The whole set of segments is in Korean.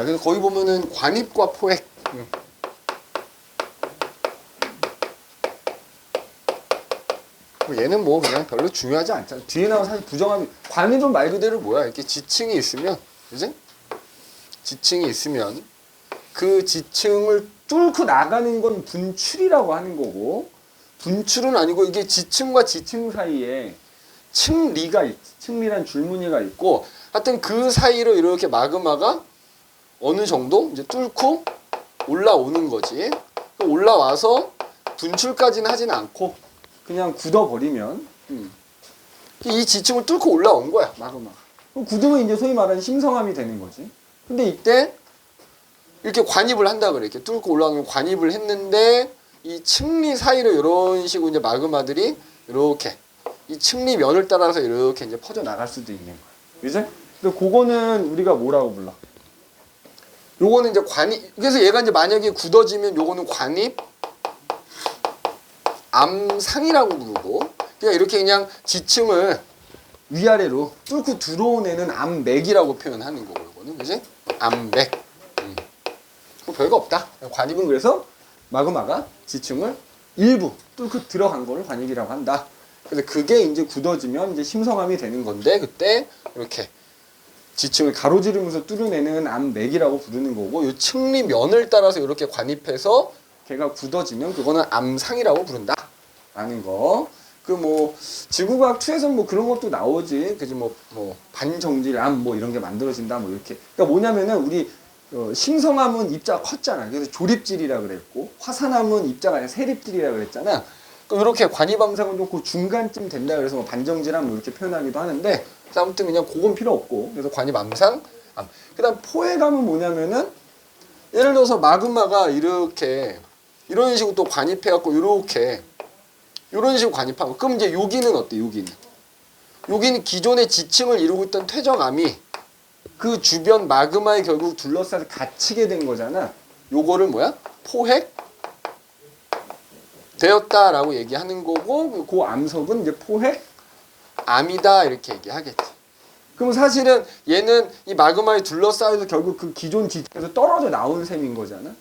자, 그래서 거기 보면은 관입과 포획. 얘는 뭐 그냥 별로 중요하지 않잖아. 뒤에 나온 사실 부정함이, 관입은 말 그대로 뭐야? 이렇게 지층이 있으면, 그지? 지층이 있으면 그 지층을 뚫고 나가는 건 분출이라고 하는 거고, 분출은 아니고 이게 지층과 지층 사이에 층리란 줄무늬가 있고, 하여튼 그 사이로 이렇게 마그마가 어느 정도 이제 뚫고 올라오는 거지. 올라와서 분출까지는 하진 않고 그냥 굳어버리면 이 지층을 뚫고 올라온 거야, 마그마가. 굳으면 이제 소위 말하는 심성암이 되는 거지. 근데 이때 이렇게 관입을 한다 그래. 이렇게 뚫고 올라오면 관입을 했는데 이 층리 사이로 이런 식으로 이제 마그마들이 이렇게 이 층리 면을 따라서 이렇게 이제 퍼져 나갈 수도 있는 거야. 그지? 근데 그거는 우리가 뭐라고 불러? 요거는 이제 관입. 그래서 얘가 이제 만약에 굳어지면 요거는 관입 암상이라고 부르고, 그냥 이렇게 그냥 지층을 위아래로 뚫고 들어온 애는 암맥이라고 표현하는 거고, 요거는 그지? 암맥. 뭐 별거 없다. 관입은 그래서 마그마가 지층을 일부 뚫고 들어간 거를 관입이라고 한다. 그래서 그게 이제 굳어지면 이제 심성암이 되는 건데, 그때 이렇게 지층을 가로지르면서 뚫어내는 암맥이라고 부르는 거고, 이 층리 면을 따라서 이렇게 관입해서 걔가 굳어지면 그거는 암상이라고 부른다. 라는 거. 그 뭐 지구과학 2에서는 뭐 그런 것도 나오지. 그지? 뭐 반정질암 뭐 이런 게 만들어진다 뭐 이렇게. 그러니까 뭐냐면은 우리 심성암은 입자가 컸잖아. 그래서 조립질이라 그랬고, 화산암은 입자가 아니라 세립질이라 그랬잖아. 그럼 이렇게 관입암상은 좀 그 중간쯤 된다 그래서 뭐 반정질암 뭐 이렇게 표현하기도 하는데, 아무튼 그냥 그건 필요 없고, 그래서 관입암상. 그다음 포획암은 뭐냐면은 예를 들어서 마그마가 이렇게 이런 식으로 또 관입해갖고 이렇게 이런 식으로 관입하고, 그럼 이제 여기는 어때? 여기는 기존의 지층을 이루고 있던 퇴적암이 그 주변 마그마에 결국 둘러싸서 갇히게 된 거잖아. 요거를 뭐야? 포획 되었다라고 얘기하는 거고, 그 암석은 이제 포획암이다 이렇게 얘기하겠지. 그럼 사실은 얘는 이 마그마에 둘러싸여서 결국 그 기존 지층에서 떨어져 나온 셈인 거잖아.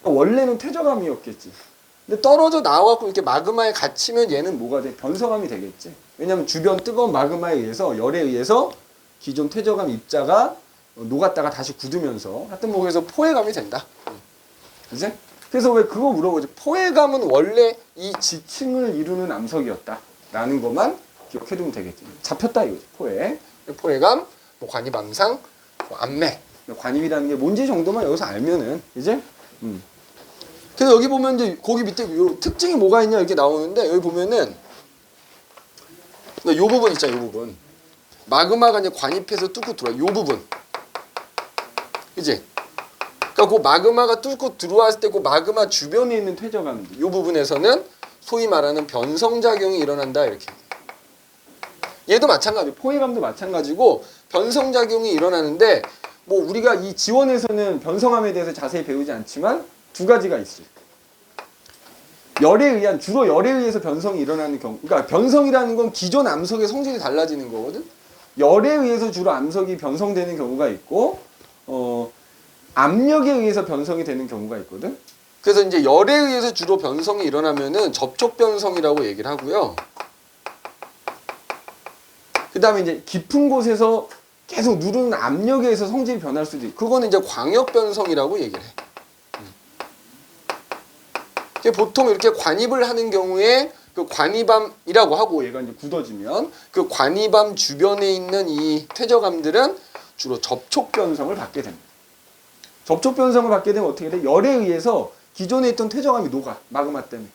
그러니까 원래는 퇴적암이었겠지. 근데 떨어져 나와갖고 이렇게 마그마에 갇히면 얘는 뭐가 돼? 변성암이 되겠지. 왜냐면 주변 뜨거운 마그마에 의해서, 열에 의해서 기존 퇴적암 입자가 녹았다가 다시 굳으면서, 하여튼 뭐 그래서 포획암이 된다. 그지? 그래서 왜 그거 물어보지? 포획암은 원래 이 지층을 이루는 암석이었다. 라는 것만 기억해두면 되겠지. 잡혔다 이거지, 포획. 포획암, 뭐 관입암상, 뭐 암맥. 관입이라는 게 뭔지 정도만 여기서 알면은, 이제? 그래서 여기 보면 이제 거기 밑에 요 특징이 뭐가 있냐 이렇게 나오는데, 여기 보면은 요 부분 있잖아, 요 부분. 마그마가 이제 관입해서 뚫고 들어와. 요 부분. 그지? 그러니까 그 마그마가 뚫고 들어왔을 때 그 마그마 주변에 있는 퇴적암, 요 부분에서는 소위 말하는 변성작용이 일어난다 이렇게. 얘도 마찬가지. 포획암도 마찬가지고 변성작용이 일어나는데, 뭐 우리가 이 지원에서는 변성암에 대해서 자세히 배우지 않지만 두 가지가 있어요. 주로 열에 의해서 변성이 일어나는 경우. 그러니까 변성이라는 건 기존 암석의 성질이 달라지는 거거든. 열에 의해서 주로 암석이 변성되는 경우가 있고, 압력에 의해서 변성이 되는 경우가 있거든. 그래서 이제 열에 의해서 주로 변성이 일어나면은 접촉 변성이라고 얘기를 하고요. 그 다음에 이제 깊은 곳에서 계속 누르는 압력에 의해서 성질이 변할 수도 있고, 그거는 이제 광역 변성이라고 얘기를 해. 보통 이렇게 관입을 하는 경우에 그 관입암이라고 하고, 얘가 이제 굳어지면 그 관입암 주변에 있는 이 퇴적암들은 주로 접촉 변성을 받게 됩니다. 접촉 변성을 받게 되면 어떻게 돼? 열에 의해서 기존에 있던 퇴적암이 녹아, 마그마 때문에.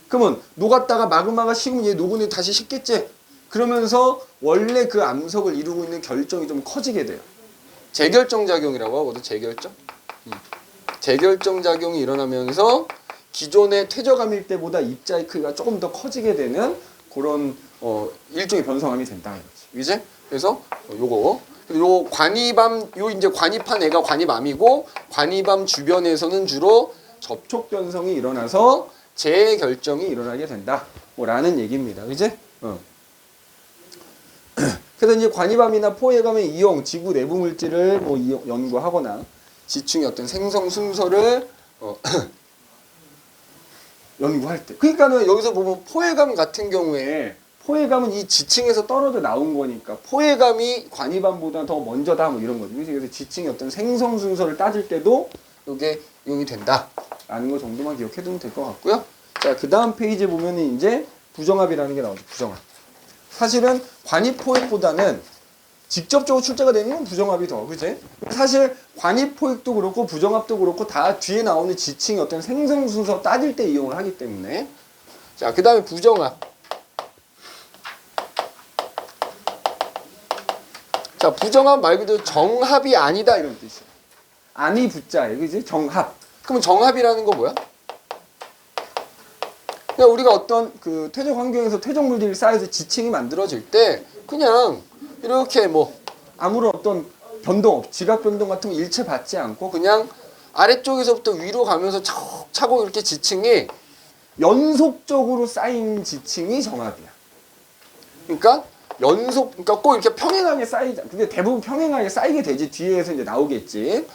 그러면 녹았다가 마그마가 식으면 얘 녹은 애 다시 식겠지? 그러면서 원래 그 암석을 이루고 있는 결정이 좀 커지게 돼요. 재결정 작용이라고 하거든, 재결정. 재결정 작용이 일어나면서 기존의 퇴적암일 때보다 입자의 크기가 조금 더 커지게 되는 그런 일종의 변성암이 된다 이거지. 이제 그래서 요거, 요 관입암, 요 이제 관입한 애가 관입암이고, 관입암 주변에서는 주로 접촉 변성이 일어나서 재결정이 일어나게 된다. 라는 얘기입니다. 그지? 그래서 이제 관입암이나 포획암의 이용, 지구 내부 물질을 뭐 연구하거나, 지층의 어떤 생성 순서를 연구할 때. 그러니까는 여기서 보면 포획암 같은 경우에 포획암은 이 지층에서 떨어져 나온 거니까 포획암이 관이반보다 더 먼저다 뭐 이런 거죠. 그래서 지층의 어떤 생성 순서를 따질 때도 이게 이용이 된다라는 거 정도만 기억해두면 될 것 같고요. 자, 그 다음 페이지에 보면은 이제 부정합이라는 게 나오죠. 부정합. 사실은 관이포획보다는 직접적으로 출제가 되는 건 부정합이 더, 그지? 사실 관이포획도 그렇고 부정합도 그렇고 다 뒤에 나오는 지층의 어떤 생성 순서 따질 때 이용을 하기 때문에. 자, 그 다음에 부정합. 자, 부정합 말 그대로 정합이 아니다 이런 뜻이야. 아니 붙자에, 그지? 정합. 그럼 정합이라는 거 뭐야? 그냥 우리가 어떤 그 퇴적 환경에서 퇴적 물질이 쌓여서 지층이 만들어질 때 그냥 이렇게 뭐 아무런 어떤 변동, 지각 변동 같은 거 일체 받지 않고 그냥 아래쪽에서부터 위로 가면서 차곡차곡 이렇게 지층이 연속적으로 쌓인 지층이 정합이야. 그러니까 그러니까 꼭 이렇게 평행하게 쌓이자. 근데 대부분 평행하게 쌓이게 되지. 뒤에서 이제 나오겠지.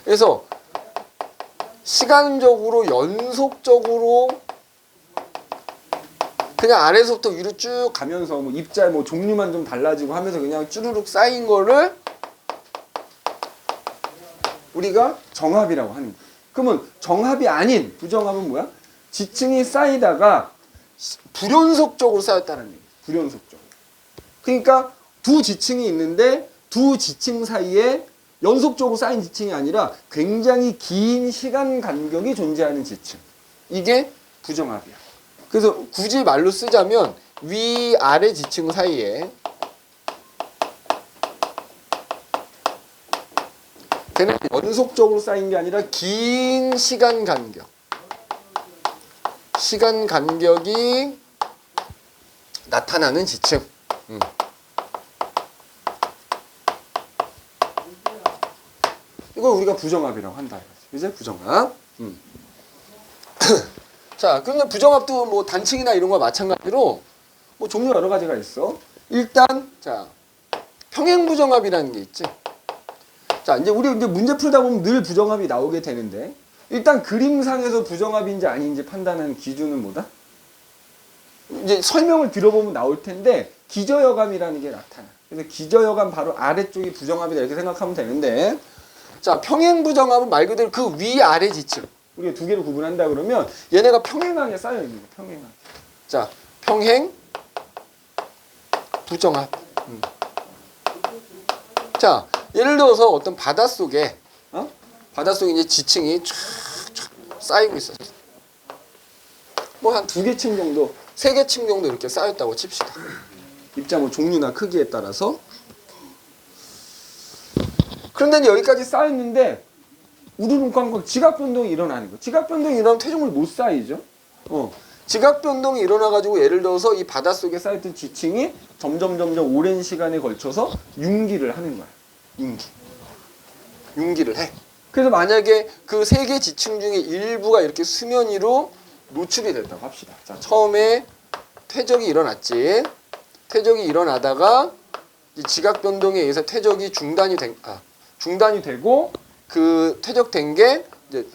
그래서 시간적으로 연속적으로 그냥 아래서부터 위로 쭉 가면서 뭐 입자 뭐 종류만 좀 달라지고 하면서 그냥 쭈루룩 쌓인 거를 우리가 정합이라고 하는 거야. 그러면 정합이 아닌 부정합은 뭐야? 지층이 쌓이다가 불연속적으로 쌓였다는 얘기야. 불연속적으로. 그러니까 두 지층이 있는데 두 지층 사이에 연속적으로 쌓인 지층이 아니라 굉장히 긴 시간 간격이 존재하는 지층. 이게 부정합이야. 그래서 굳이 말로 쓰자면 위아래 지층 사이에 걔는 연속적으로 쌓인 게 아니라 긴 시간 간격. 시간 간격이 나타나는 지층. 이걸 우리가 부정합이라고 한다. 이제 부정합. 자, 그런데 부정합도 뭐 단층이나 이런 거와 마찬가지로 뭐 종류 여러 가지가 있어. 일단 자, 평행 부정합이라는 게 있지. 자, 이제 우리 이제 문제 풀다 보면 늘 부정합이 나오게 되는데 일단 그림상에서 부정합인지 아닌지 판단하는 기준은 뭐다? 이제 설명을 들어보면 나올 텐데 기저여감이라는 게 나타나. 그래서 기저여감 바로 아래쪽이 부정합이다 이렇게 생각하면 되는데 자, 평행 부정합은 말 그대로 그 위아래 지층. 우리가 두 개를 구분한다 그러면 얘네가 평행하게 쌓여 있는 거야. 평행하게. 자, 평행 부정합. 자, 예를 들어서 어떤 바닷속에 바닷속에 이제 지층이 쫙쫙 쌓이고 있었어. 뭐 한 2개 층 정도, 3개 층 정도 이렇게 쌓였다고 칩시다. 입자 뭐 종류나 크기에 따라서. 그런데 여기까지 쌓였는데 우두둥꽝꽝 지각 변동이 일어나는 거. 지각 변동이 일어나면 퇴적물이 못 쌓이죠. 지각 변동이 일어나가지고 예를 들어서 이 바닷속에 쌓였던 지층이 점점 오랜 시간에 걸쳐서 융기를 하는 거야. 융기를 해. 그래서 만약에 그 3개 지층 중에 일부가 이렇게 수면 위로 노출이 됐다고 합시다. 자, 처음에 퇴적이 일어났지. 퇴적이 일어나다가 지각 변동에 의해서 퇴적이 중단이 되고 그 퇴적된 게 이제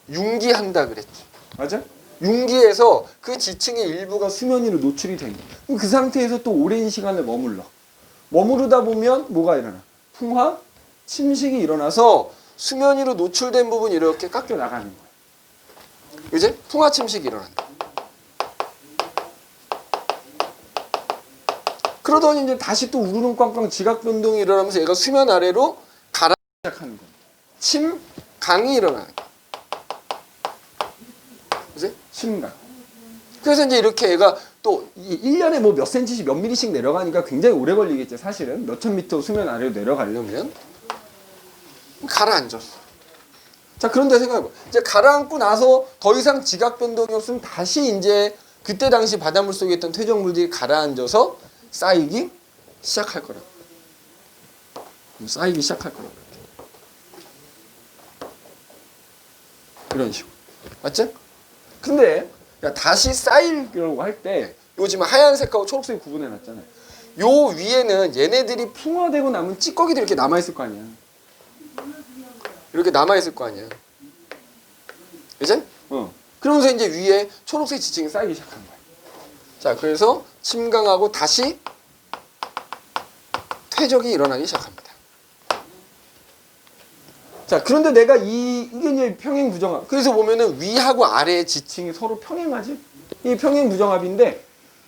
융기한다 그랬지. 맞아? 융기에서 그 지층의 일부가 수면 위로 노출이 된 거야. 그럼 그 상태에서 또 오랜 시간을 머무르다 보면 뭐가 일어나? 풍화, 침식이 일어나서 수면 위로 노출된 부분이 이렇게 깎여 나가는 거야. 이제 풍화, 침식이 일어난다. 그러더니 이제 다시 또 우르릉꽝꽝 지각 변동이 일어나면서 얘가 수면 아래로 가라앉기 시작하는 거야. 침강이 일어나는 거야. 그치? 침강. 그래서 이제 이렇게 얘가 또 1년에 뭐 몇 센치씩 몇 미리씩 내려가니까 굉장히 오래 걸리겠지. 사실은 몇천 미터 수면 아래로 내려가려면 가라앉았어. 자, 그런데 생각해봐. 이제 가라앉고 나서 더 이상 지각 변동이 없으면 다시 이제 그때 당시 바닷물 속에 있던 퇴적물들이 가라앉아서 쌓이기 시작할 거라고. 쌓이기 시작할 거라고. 이런 식으로. 맞지? 근데 다시 쌓이려고 할 때 요즘 하얀색하고 초록색이 구분해 놨잖아요. 요 위에는 얘네들이 풍화되고 남은 찌꺼기들이 이렇게 남아있을 거 아니야. 이렇게 남아있을 거 아니야. 그치? 그러면서 이제 위에 초록색 지층이 쌓이기 시작한 거야. 자, 그래서 침강하고 다시 퇴적이 일어나기 시작합니다. 자, 그런데 내가 이게 이제 평행 부정합. 그래서 보면은 위하고 아래의 지층이 서로 평행하지? 이 평행 부정합인데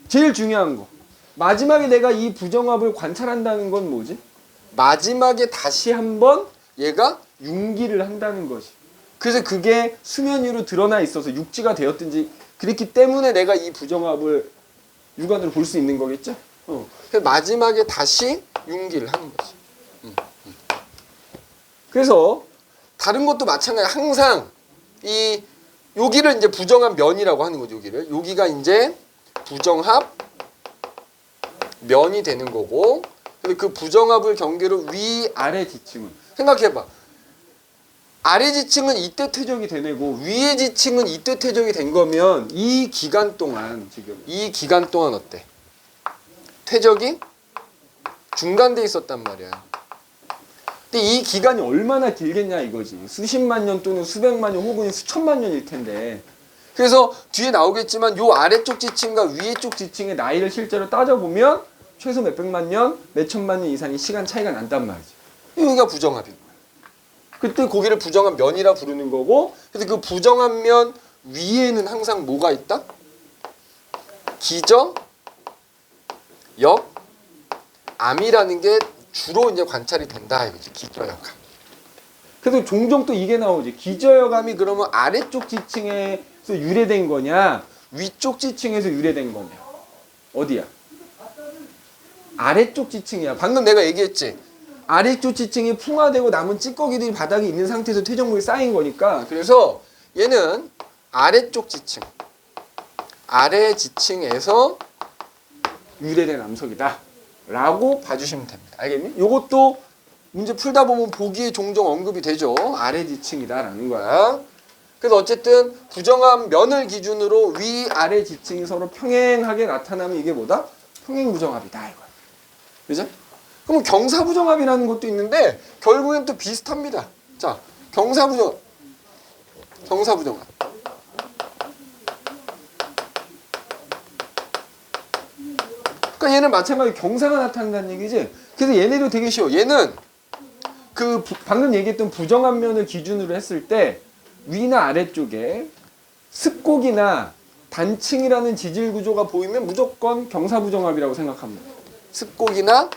제일 중요한 거. 마지막에 내가 이 부정합을 관찰한다는 건 뭐지? 마지막에 다시 한번 얘가 융기를 한다는 것이. 그래서 그게 수면 위로 드러나 있어서 육지가 되었든지 그랬기 때문에 내가 이 부정합을 육안으로 볼 수 있는 거겠죠? 그래서 마지막에 다시 융기를 하는 거지. 그래서 다른 것도 마찬가지. 항상 이 여기를 이제 부정합 면이라고 하는 거죠. 여기가 이제 부정합 면이 되는 거고, 그리고 그 부정합을 경계로 위 아래 지층은 생각해봐. 아래 지층은 이때 퇴적이 되내고 위의 지층은 이때 퇴적이 된 거면 이 기간 동안 어때? 퇴적이 중단돼 있었단 말이야. 근데 이 기간이 얼마나 길겠냐 이거지. 수십만 년 또는 수백만 년 혹은 수천만 년일 텐데. 그래서 뒤에 나오겠지만 요 아래쪽 지층과 위의 쪽 지층의 나이를 실제로 따져보면 최소 몇백만 년, 몇천만 년 이상의 시간 차이가 난단 말이지. 여기가 부정합인 거야. 그때 거기를 부정합 면이라 부르는 거고, 그래서 그 부정합 면 위에는 항상 뭐가 있다? 기저, 역, 암이라는 게 주로 이제 관찰이 된다 이거지. 기저역암. 그래서 종종 또 이게 나오지. 기저역암이 그러면 아래쪽 지층에서 유래된 거냐, 위쪽 지층에서 유래된 거냐. 어디야? 아래쪽 지층이야. 방금 내가 얘기했지. 아래쪽 지층이 풍화되고 남은 찌꺼기들이 바닥에 있는 상태에서 퇴적물이 쌓인 거니까. 그래서 얘는 아래쪽 지층, 아래 지층에서 유래된 암석이다 라고 봐주시면 됩니다. 알겠니? 요것도 문제 풀다 보면 보기에 종종 언급이 되죠. 아래 지층이다 라는 거야. 그래서 어쨌든 부정합 면을 기준으로 위 아래 지층이 서로 평행하게 나타나면 이게 뭐다? 평행 부정합이다 이거야. 그죠? 그럼 경사부정합이라는 것도 있는데 결국엔 또 비슷합니다. 자, 경사부정합. 그러니까 얘는 마찬가지로 경사가 나타난다는 얘기지. 그래서 얘네도 되게 쉬워. 얘는 그 방금 얘기했던 부정합 면을 기준으로 했을 때 위나 아래쪽에 습곡이나 단층이라는 지질 구조가 보이면 무조건 경사부정합이라고 생각합니다. 습곡이나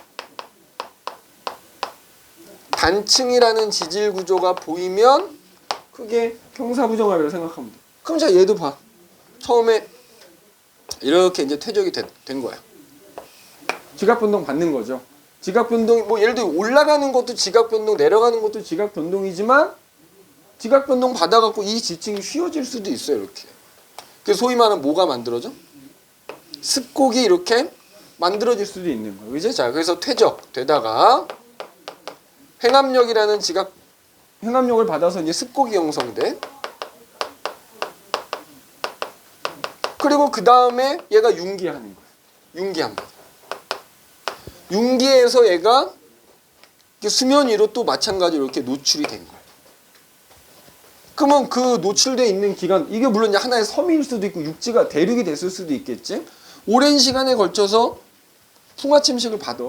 단층이라는 지질 구조가 보이면 그게 경사부정합이라고 생각합니다. 그럼 자 얘도 봐. 처음에 이렇게 이제 퇴적이 된 거야. 지각변동 받는 거죠. 지각변동이 뭐 예를 들어 올라가는 것도 지각변동, 내려가는 것도 지각변동이지만 지각변동 받아갖고 이 지층이 휘어질 수도 있어요. 이렇게. 그래서 소위 말하는 뭐가 만들어져? 습곡이 이렇게 만들어질 수도 있는 거예요. 그죠? 자, 그래서 퇴적 되다가 행압력이라는 행압력을 받아서 이제 습곡이 형성돼. 그리고 그 다음에 얘가 융기하는 거예요. 융기합니다. 융기에서 얘가 수면 위로 또 마찬가지로 이렇게 노출이 된 거예요. 그러면 그 노출되어 있는 기간, 이게 물론 하나의 섬일 수도 있고 육지가 대륙이 됐을 수도 있겠지. 오랜 시간에 걸쳐서 풍화 침식을 받아.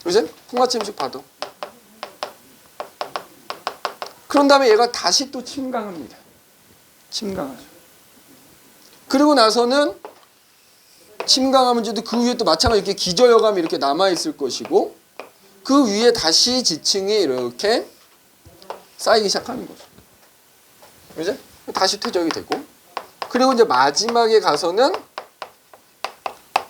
그죠? 풍화 침식 받아. 그런 다음에 얘가 다시 또 침강합니다. 침강하죠. 그리고 나서는 침강하면서도 그 위에 또 마찬가지로 이렇게 기저여감이 이렇게 남아있을 것이고 그 위에 다시 지층이 이렇게 쌓이기 시작하는 거죠. 그죠? 다시 퇴적이 되고 그리고 이제 마지막에 가서는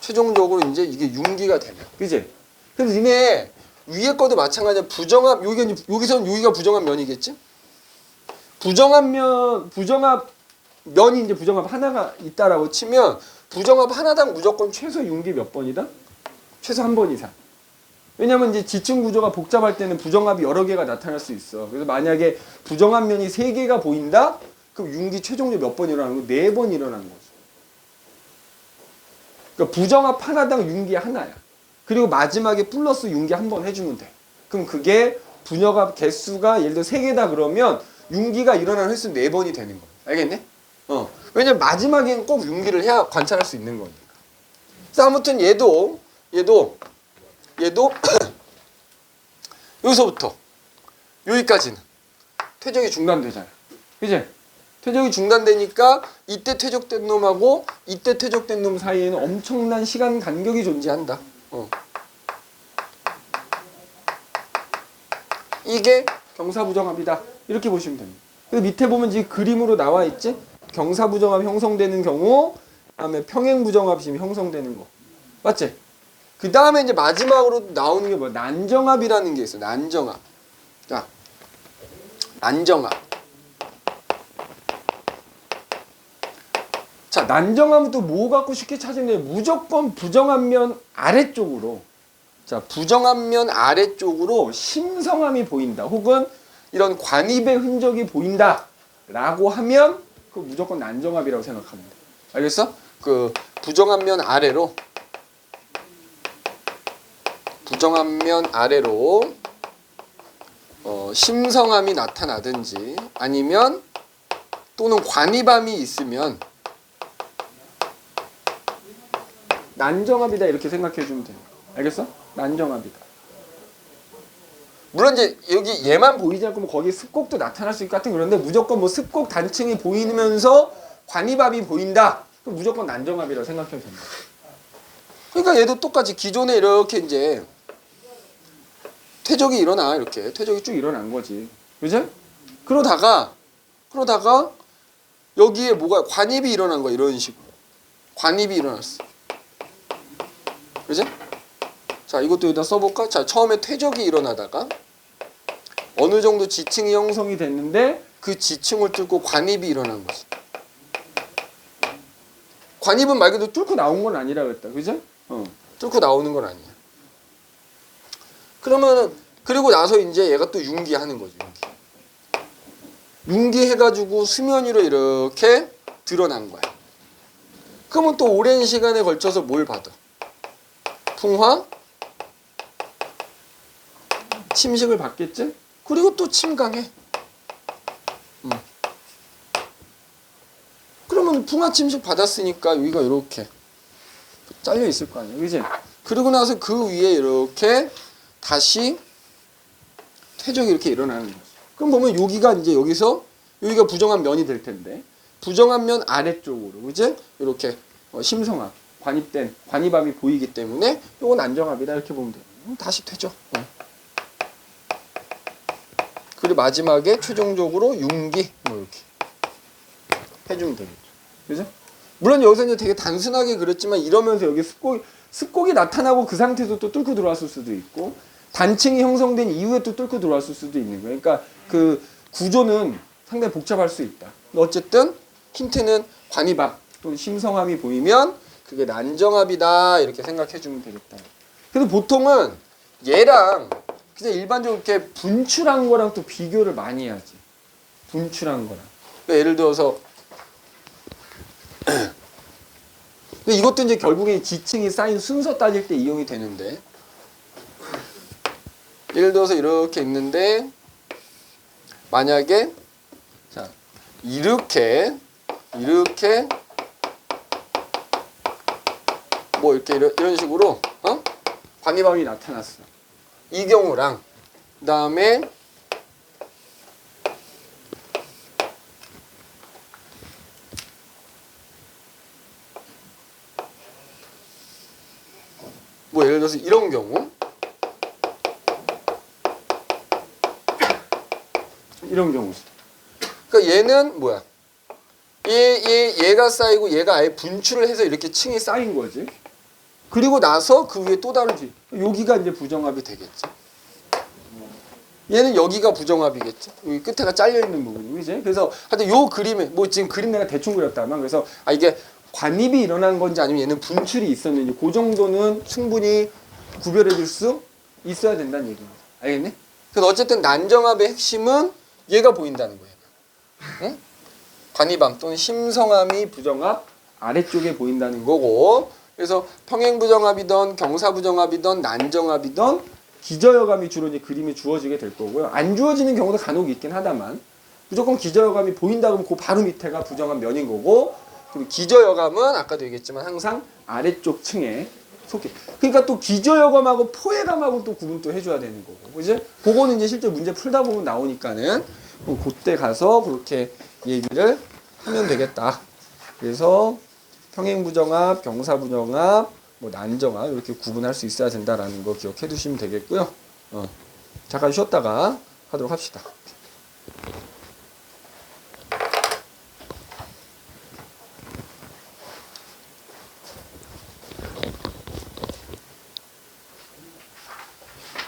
최종적으로 이제 이게 융기가 되는. 그지? 그래서 니네 위에 것도 마찬가지야. 부정합, 여기서는 여기가 부정합 면이겠지? 부정합 면이 이제 부정합 하나가 있다라고 치면 부정합 하나당 무조건 최소 융기 몇 번이다? 최소 한 번 이상. 왜냐면 이제 지층 구조가 복잡할 때는 부정합이 여러 개가 나타날 수 있어. 그래서 만약에 부정합 면이 3개가 보인다? 그럼 융기 최종적으로 몇 번 일어나는 거? 4번 일어나는 거죠. 그러니까 부정합 하나당 융기 하나야. 그리고 마지막에 플러스 융기 한 번 해주면 돼. 그럼 그게 분여합 개수가 예를 들어 3개다 그러면 융기가 일어나는 횟수 4번이 되는 거야. 알겠네? 왜냐면 마지막엔 꼭 융기를 해야 관찰할 수 있는 거니까. 그래서 아무튼 얘도 여기서부터 여기까지는 퇴적이 중단되잖아. 그지? 퇴적이 중단되니까 이때 퇴적된 놈하고 이때 퇴적된 놈 사이에는 엄청난 시간 간격이 존재한다. 이게 경사부정합이다. 이렇게 보시면 됩니다. 그래서 밑에 보면 지금 그림으로 나와 있지? 경사부정합이 형성되는 경우, 그다음에 평행부정합이 지금 형성되는 거. 맞지? 그 다음에 이제 마지막으로 나오는 게 뭐야? 난정합이라는 게 있어. 난정합. 자, 난정합. 자, 난정합은 또 뭐 갖고 쉽게 찾으면 무조건 부정합면 아래쪽으로. 자, 부정합면 아래쪽으로 심성함이 보인다. 혹은 이런 관입의 흔적이 보인다. 라고 하면 그 무조건 난정합이라고 생각하면 돼. 알겠어? 그 부정합면 아래로 심성함이 나타나든지 아니면 또는 관입함이 있으면 난정합이다 이렇게 생각해 주면 돼. 알겠어? 난정합이다. 물론 이제 여기 얘만 보이지 않고 뭐 거기 습곡도 나타날 수 있고 같은 그런데 무조건 뭐 습곡 단층이 보이면서 관입합이 보인다. 그럼 무조건 난정합이라고 생각해도 된다. 그러니까 얘도 똑같이 기존에 이렇게 이제 퇴적이 일어나. 이렇게 퇴적이 쭉 일어난 거지. 그죠? 그러다가 여기에 뭐가 관입이 일어난 거야. 이런 식으로 관입이 일어났어. 그죠? 자, 이것도 여기다 써볼까? 자, 처음에 퇴적이 일어나다가 어느 정도 지층이 형성이 됐는데 그 지층을 뚫고 관입이 일어난 거지. 관입은 말 그대로 뚫고 나온 건 아니라 그랬다. 그죠? 뚫고 나오는 건 아니야. 그러면은 그리고 나서 이제 얘가 또 융기하는 거죠. 융기해가지고 수면 위로 이렇게 드러난 거야. 그러면 또 오랜 시간에 걸쳐서 뭘 받아? 풍화, 침식을 받겠지? 그리고 또 침강해. 그러면 풍화 침식 받았으니까 여기가 이렇게 잘려 있을 거 아니야, 그지? 그리고 나서 그 위에 이렇게 다시 퇴적이 이렇게 일어나는 거지. 그럼 보면 여기가 이제 여기가 부정한 면이 될 텐데 부정한 면 아래쪽으로, 그지? 이렇게 심성합, 관입함이 보이기 때문에 이건 안정합이다 이렇게 보면 돼요. 다시 퇴적. 그리고 마지막에 최종적으로 융기 뭐 이렇게 해주면 되겠죠. 그죠? 물론 여기서 이제 되게 단순하게 그렸지만 이러면서 여기 습곡이 나타나고 그 상태에서 또 뚫고 들어왔을 수도 있고 단층이 형성된 이후에 또 뚫고 들어왔을 수도 있는 거예요. 그러니까 그 구조는 상당히 복잡할 수 있다. 어쨌든 힌트는 관입합 또는 심성함이 보이면 그게 난정합이다 이렇게 생각해 주면 되겠다. 그래서 보통은 얘랑 그냥 일반적으로 이렇게 분출한 거랑 또 비교를 많이 해야지. 분출한 거랑. 그러니까 예를 들어서 근데 이것도 이제 결국에 지층이 쌓인 순서 따질 때 이용이 되는데 예를 들어서 이렇게 있는데 만약에 자 이렇게 뭐 이렇게 이런 식으로 관입함이 나타났어. 이 경우랑 그 다음에 뭐 예를 들어서 이런 경우 그러니까 얘는 뭐야? 얘가 쌓이고 얘가 아예 분출을 해서 이렇게 층이 쌓인 거지. 그리고 나서 그 위에 또 다르지. 여기가 이제 부정합이 되겠지. 얘는 여기가 부정합이겠지. 여기 끝에가 잘려 있는 부분이, 그지? 그래서 하여튼 요 그림에 뭐 지금 그림 내가 대충 그렸다만 그래서 이게 관입이 일어난 건지 아니면 얘는 분출이 있었는지 그 정도는 충분히 구별해 줄 수 있어야 된다는 얘기입니다. 알겠니? 그래서 어쨌든 난정합의 핵심은 얘가 보인다는 거예요. 응? 관입함 또는 심성함이 부정합 아래쪽에 보인다는 거고 그래서 평행부정합이든 경사부정합이든 난정합이든 기저여감이 주로 이제 그림에 주어지게 될 거고요. 안 주어지는 경우도 간혹 있긴 하다만 무조건 기저여감이 보인다 그러면 그 바로 밑에가 부정한 면인 거고, 그리고 기저여감은 아까도 얘기했지만 항상 아래쪽 층에 속해. 그러니까 또 기저여감하고 포회감하고 또 구분 또 해줘야 되는 거고, 그지? 그거는 이제 실제 문제 풀다 보면 나오니까는 그때 가서 그렇게 얘기를 하면 되겠다. 그래서 평행부정합, 경사부정합, 뭐 난정합 이렇게 구분할 수 있어야 된다라는 거 기억해 두시면 되겠고요. 잠깐 쉬었다가 하도록 합시다.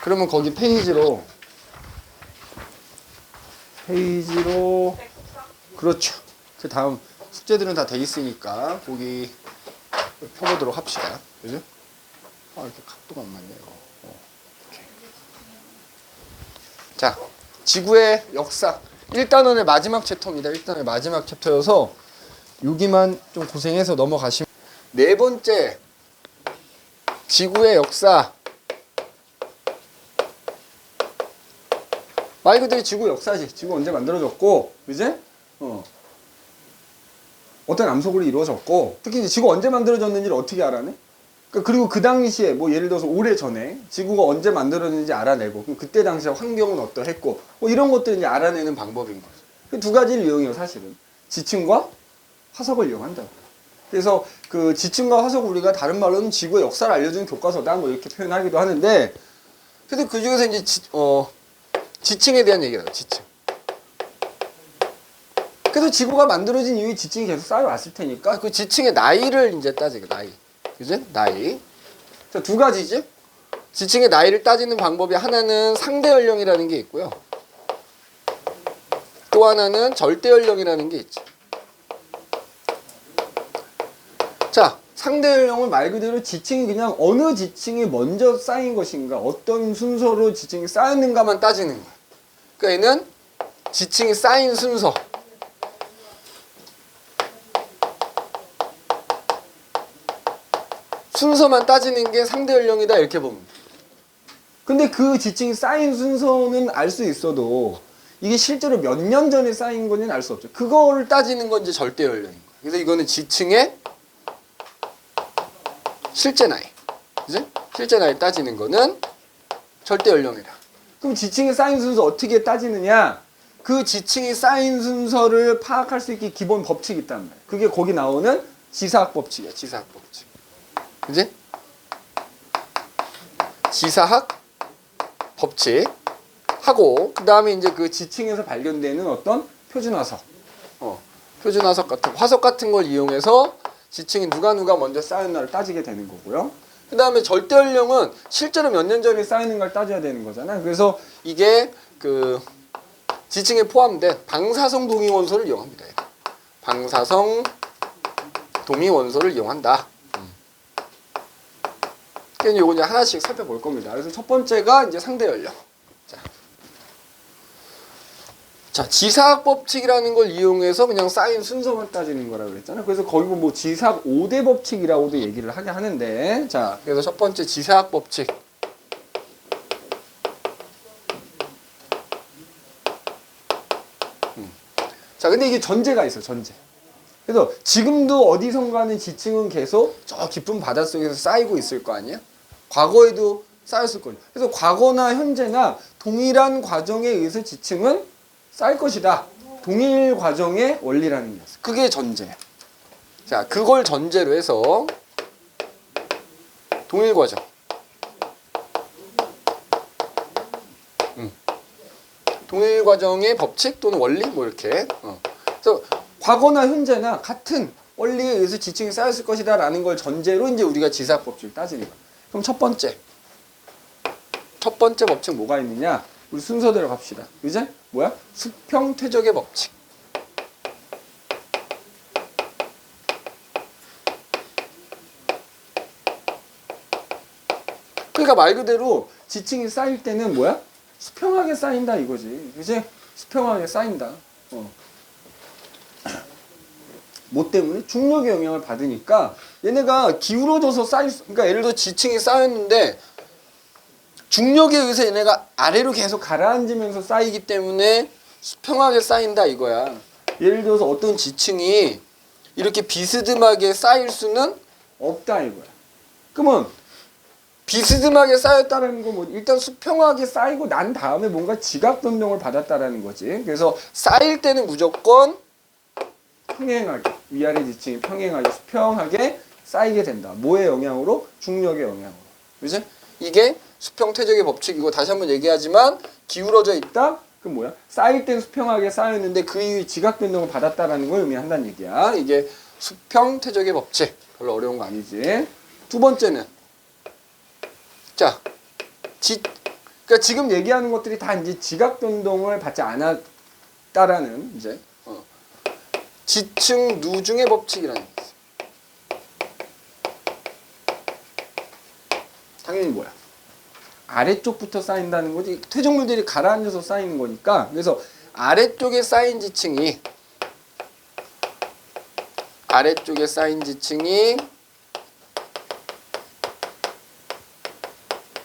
그러면 거기 페이지로 그렇죠. 그 다음 숙제들은 다 돼 있으니까 거기 펴보도록 합시다. 그죠? 이렇게 각도가 안 맞네요. 자, 지구의 역사 1단원의 마지막 챕터입니다. 1단원의 마지막 챕터여서 여기만 좀 고생해서 넘어가시면, 네 번째 지구의 역사, 말 그대로 지구 역사지. 지구 언제 만들어졌고, 그지? 어떤 암석으로 이루어졌고, 특히 이제 지구 언제 만들어졌는지를 어떻게 알아내? 그리고 그 당시에 뭐 예를 들어서 오래 전에 지구가 언제 만들어졌는지 알아내고, 그럼 그때 당시에 환경은 어떠했고, 뭐 이런 것들을 이제 알아내는 방법인 거죠. 그 두 가지를 이용해요, 사실은. 지층과 화석을 이용한다고. 그래서 그 지층과 화석을 우리가 다른 말로는 지구의 역사를 알려주는 교과서다, 뭐 이렇게 표현하기도 하는데, 그래서 그 중에서 이제 지층에 대한 얘기예요. 지층. 그래서 지구가 만들어진 이후에 지층이 계속 쌓여왔을 테니까 그 지층의 나이를 이제 따지게, 나이. 그지? 나이. 자, 두 가지지? 지층의 나이를 따지는 방법이 하나는 상대 연령이라는 게 있고요. 또 하나는 절대 연령이라는 게 있죠. 자, 상대 연령은 말 그대로 지층이 그냥 어느 지층이 먼저 쌓인 것인가, 어떤 순서로 지층이 쌓였는가만 따지는 거야. 그러니까 얘는 지층이 쌓인 순서. 순서만 따지는 게 상대 연령이다, 이렇게 보면. 근데 그 지층이 쌓인 순서는 알 수 있어도 이게 실제로 몇 년 전에 쌓인 건지는 알 수 없죠. 그거를 따지는 건 이제 절대 연령인 거예요. 그래서 이거는 지층의 실제 나이. 그지? 실제 나이 따지는 거는 절대 연령이다. 그럼 지층이 쌓인 순서 어떻게 따지느냐? 그 지층이 쌓인 순서를 파악할 수 있게 기본 법칙이 있단 말이에요. 그게 거기 나오는 지사학 법칙이야. 지사학 법칙. 그지? 지사학 법칙 하고, 그 다음에 이제 그 지층에서 발견되는 어떤 표준화석, 표준화석 같은 화석 같은 걸 이용해서 지층이 누가 먼저 쌓였나를 따지게 되는 거고요. 그 다음에 절대 연령은 실제로 몇 년 전에 쌓이는가를 따져야 되는 거잖아요. 그래서 이게 그 지층에 포함된 방사성 동위 원소를 이용합니다. 방사성 동위 원소를 이용한다. 그래서 요거 이제 하나씩 살펴볼 겁니다. 그래서 첫 번째가 이제 상대 연령. 자, 지사학 법칙이라는 걸 이용해서 그냥 쌓인 순서만 따지는 거라고 그랬잖아요. 그래서 거기 뭐 지사학 5대 법칙이라고도 얘기를 하게 하는데, 자, 그래서 첫 번째 지사학 법칙. 자, 근데 이게 전제가 있어, 전제. 그래서 지금도 어디선가는 지층은 계속 저 깊은 바닷속에서 쌓이고 있을 거 아니야? 과거에도 쌓였을 거예요. 그래서 과거나 현재나 동일한 과정에 의해서 지층은 쌓일 것이다. 동일 과정의 원리라는 게 있어요. 그게 전제야. 자, 그걸 전제로 해서 동일 과정. 동일 과정의 법칙 또는 원리 뭐 이렇게. 그래서 과거나 현재나 같은 원리에 의해서 지층이 쌓였을 것이다 라는 걸 전제로 이제 우리가 지사학 법칙을 따지는 거야. 그럼 첫 번째 법칙 뭐가 있느냐? 우리 순서대로 갑시다. 그죠? 뭐야? 수평 퇴적의 법칙. 그러니까 말 그대로 지층이 쌓일 때는 뭐야? 수평하게 쌓인다 이거지. 그지? 수평하게 쌓인다. 뭐 때문에? 중력의 영향을 받으니까 얘네가 기울어져서 그러니까 예를 들어 지층이 쌓였는데 중력에 의해서 얘네가 아래로 계속 가라앉으면서 쌓이기 때문에 수평하게 쌓인다 이거야. 예를 들어서 어떤 지층이 이렇게 비스듬하게 쌓일 수는 없다 이거야. 그러면 비스듬하게 쌓였다는 건 뭐 일단 수평하게 쌓이고 난 다음에 뭔가 지각 변동을 받았다라는 거지. 그래서 쌓일 때는 무조건 평행하게, 위아래 지층이 평행하게 수평하게 쌓이게 된다. 뭐의 영향으로? 중력의 영향으로. 그지? 이게 수평 퇴적의 법칙이고, 다시 한번 얘기하지만 기울어져 있다? 그럼 뭐야? 쌓일 땐 수평하게 쌓였는데 그 이후에 지각 변동을 받았다라는 걸 의미한다는 얘기야. 이게 수평 퇴적의 법칙. 별로 어려운 거 아니지. 두 번째는 자, 그러니까 지금 얘기하는 것들이 다 이제 지각 변동을 받지 않았다라는 이제 지층 누중의 법칙이라는 게 있어요. 당연히 뭐야? 아래쪽부터 쌓인다는 거지. 퇴적물들이 가라앉아서 쌓이는 거니까. 그래서 아래쪽에 쌓인 지층이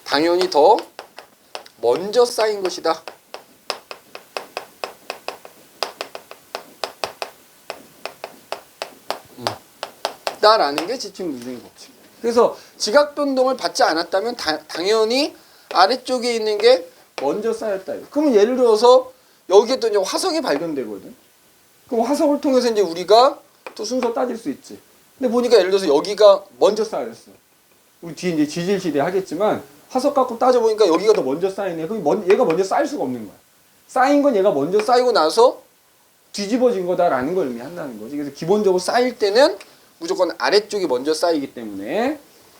당연히 더 먼저 쌓인 것이다. 라는 게 지층 누중의 법칙. 그래서 지각 변동을 받지 않았다면 당연히 아래쪽에 있는 게 먼저 쌓였다. 그러면 예를 들어서 여기에 또 이제 화석이 발견되거든. 그럼 화석을 통해서 이제 우리가 또 순서 따질 수 있지. 근데 보니까 예를 들어서 여기가 먼저 쌓였어. 우리 뒤에 이제 지질 시대 하겠지만 화석 갖고 따져보니까 여기가 더 먼저 쌓이네. 그럼 얘가 먼저 쌓일 수가 없는 거야. 쌓인 건 얘가 먼저 쌓이고 나서 뒤집어진 거다라는 걸 의미한다는 거지. 그래서 기본적으로 쌓일 때는 무조건 아래쪽이 먼저 쌓이기 때문에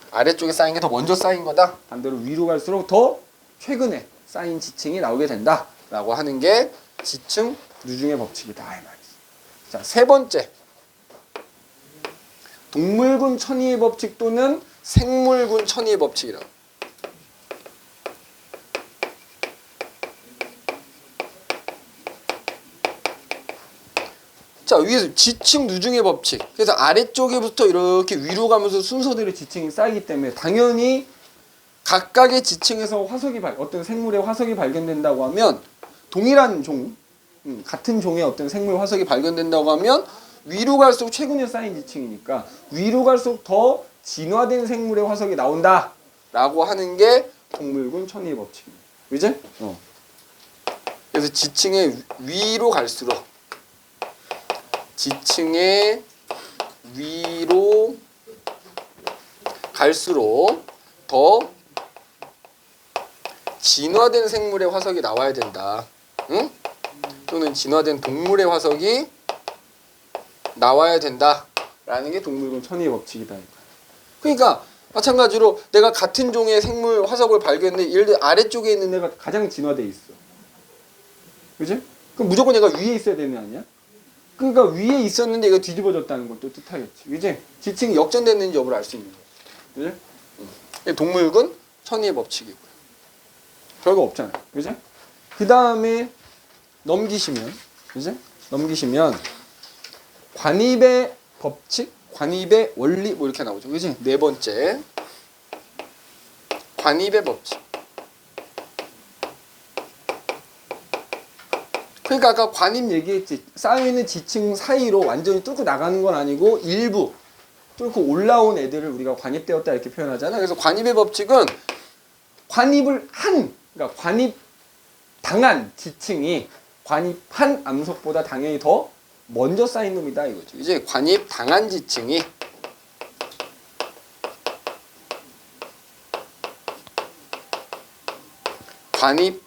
아래쪽에 쌓인 게 더 먼저 쌓인 거다. 반대로 위로 갈수록 더 최근에 쌓인 지층이 나오게 된다라고 하는 게 지층 누중의 법칙이다 이 말이지. 자, 세 번째. 동물군 천위의 법칙 또는 생물군 천위의 법칙이라고. 자, 위에서 지층 누중의 법칙. 그래서 아래쪽에부터 이렇게 위로 가면서 순서대로 지층이 쌓이기 때문에 당연히 각각의 지층에서 어떤 생물의 화석이 발견된다고 하면 동일한 같은 종의 어떤 생물 화석이 발견된다고 하면 위로 갈수록 최근에 쌓인 지층이니까 위로 갈수록 더 진화된 생물의 화석이 나온다라고 하는 게 동물군 천위의 법칙입니다. 그지? 그래서 지층의 위로 갈수록 더 진화된 생물의 화석이 나와야 된다. 응? 또는 진화된 동물의 화석이 나와야 된다라는 게 동물군 천위의 법칙이다. 그러니까 마찬가지로 내가 같은 종의 생물 화석을 발견했는데 예를 들어 아래쪽에 있는 애가 가장 진화돼 있어. 그지? 그럼 무조건 얘가 위에 있어야 되는 거 아니야? 그러니까 위에 있었는데 얘가 뒤집어졌다는 것도 뜻하겠지. 그지? 지층이 역전됐는지 여부를 알 수 있는 거지. 그지? 동물군 천위의 법칙이고요. 별거 없잖아요. 그지? 그 다음에 넘기시면 관입의 법칙, 관입의 원리 뭐 이렇게 나오죠. 그지? 네 번째. 관입의 법칙. 그러니까 아까 관입 얘기했지. 쌓여있는 지층 사이로 완전히 뚫고 나가는 건 아니고 일부 뚫고 올라온 애들을 우리가 관입되었다 이렇게 표현하잖아. 그래서 관입의 법칙은 그러니까 관입당한 지층이 관입한 암석보다 당연히 더 먼저 쌓인 놈이다 이거죠. 이제 관입당한 지층이 관입한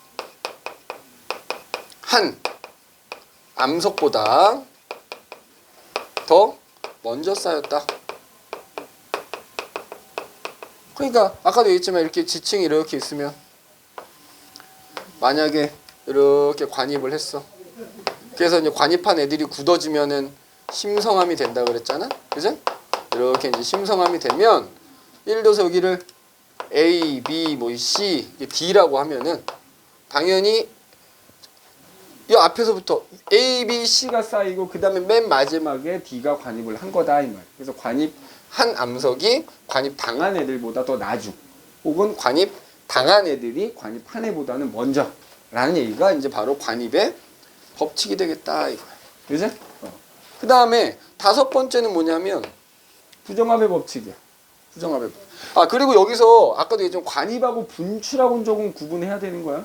암석보다 더 먼저 쌓였다. 그러니까 아까도 얘기했지만 이렇게 지층이 이렇게 있으면 만약에 이렇게 관입을 했어. 그래서 이제 관입한 애들이 굳어지면은 심성암이 된다 그랬잖아. 그죠? 이렇게 이제 심성암이 되면 예를 들어서 여기를 A, B, 뭐 C, D라고 하면은 당연히 이 앞에서부터 A, B, C가 쌓이고 그 다음에 맨 마지막에 D가 관입을 한 거다 이 말. 그래서 관입한 암석이 관입당한 애들보다 더 나중 혹은 관입 당한 애들이 관입한 애보다는 먼저 라는 얘기가 이제 바로 관입의 법칙이 되겠다 이거야. 그지? 그 다음에 다섯 번째는 뭐냐면 부정합의 법칙이야. 부정합의 법칙. 아 그리고 여기서 아까도 얘기했지만 관입하고 분출하고는 조금 구분해야 되는 거야.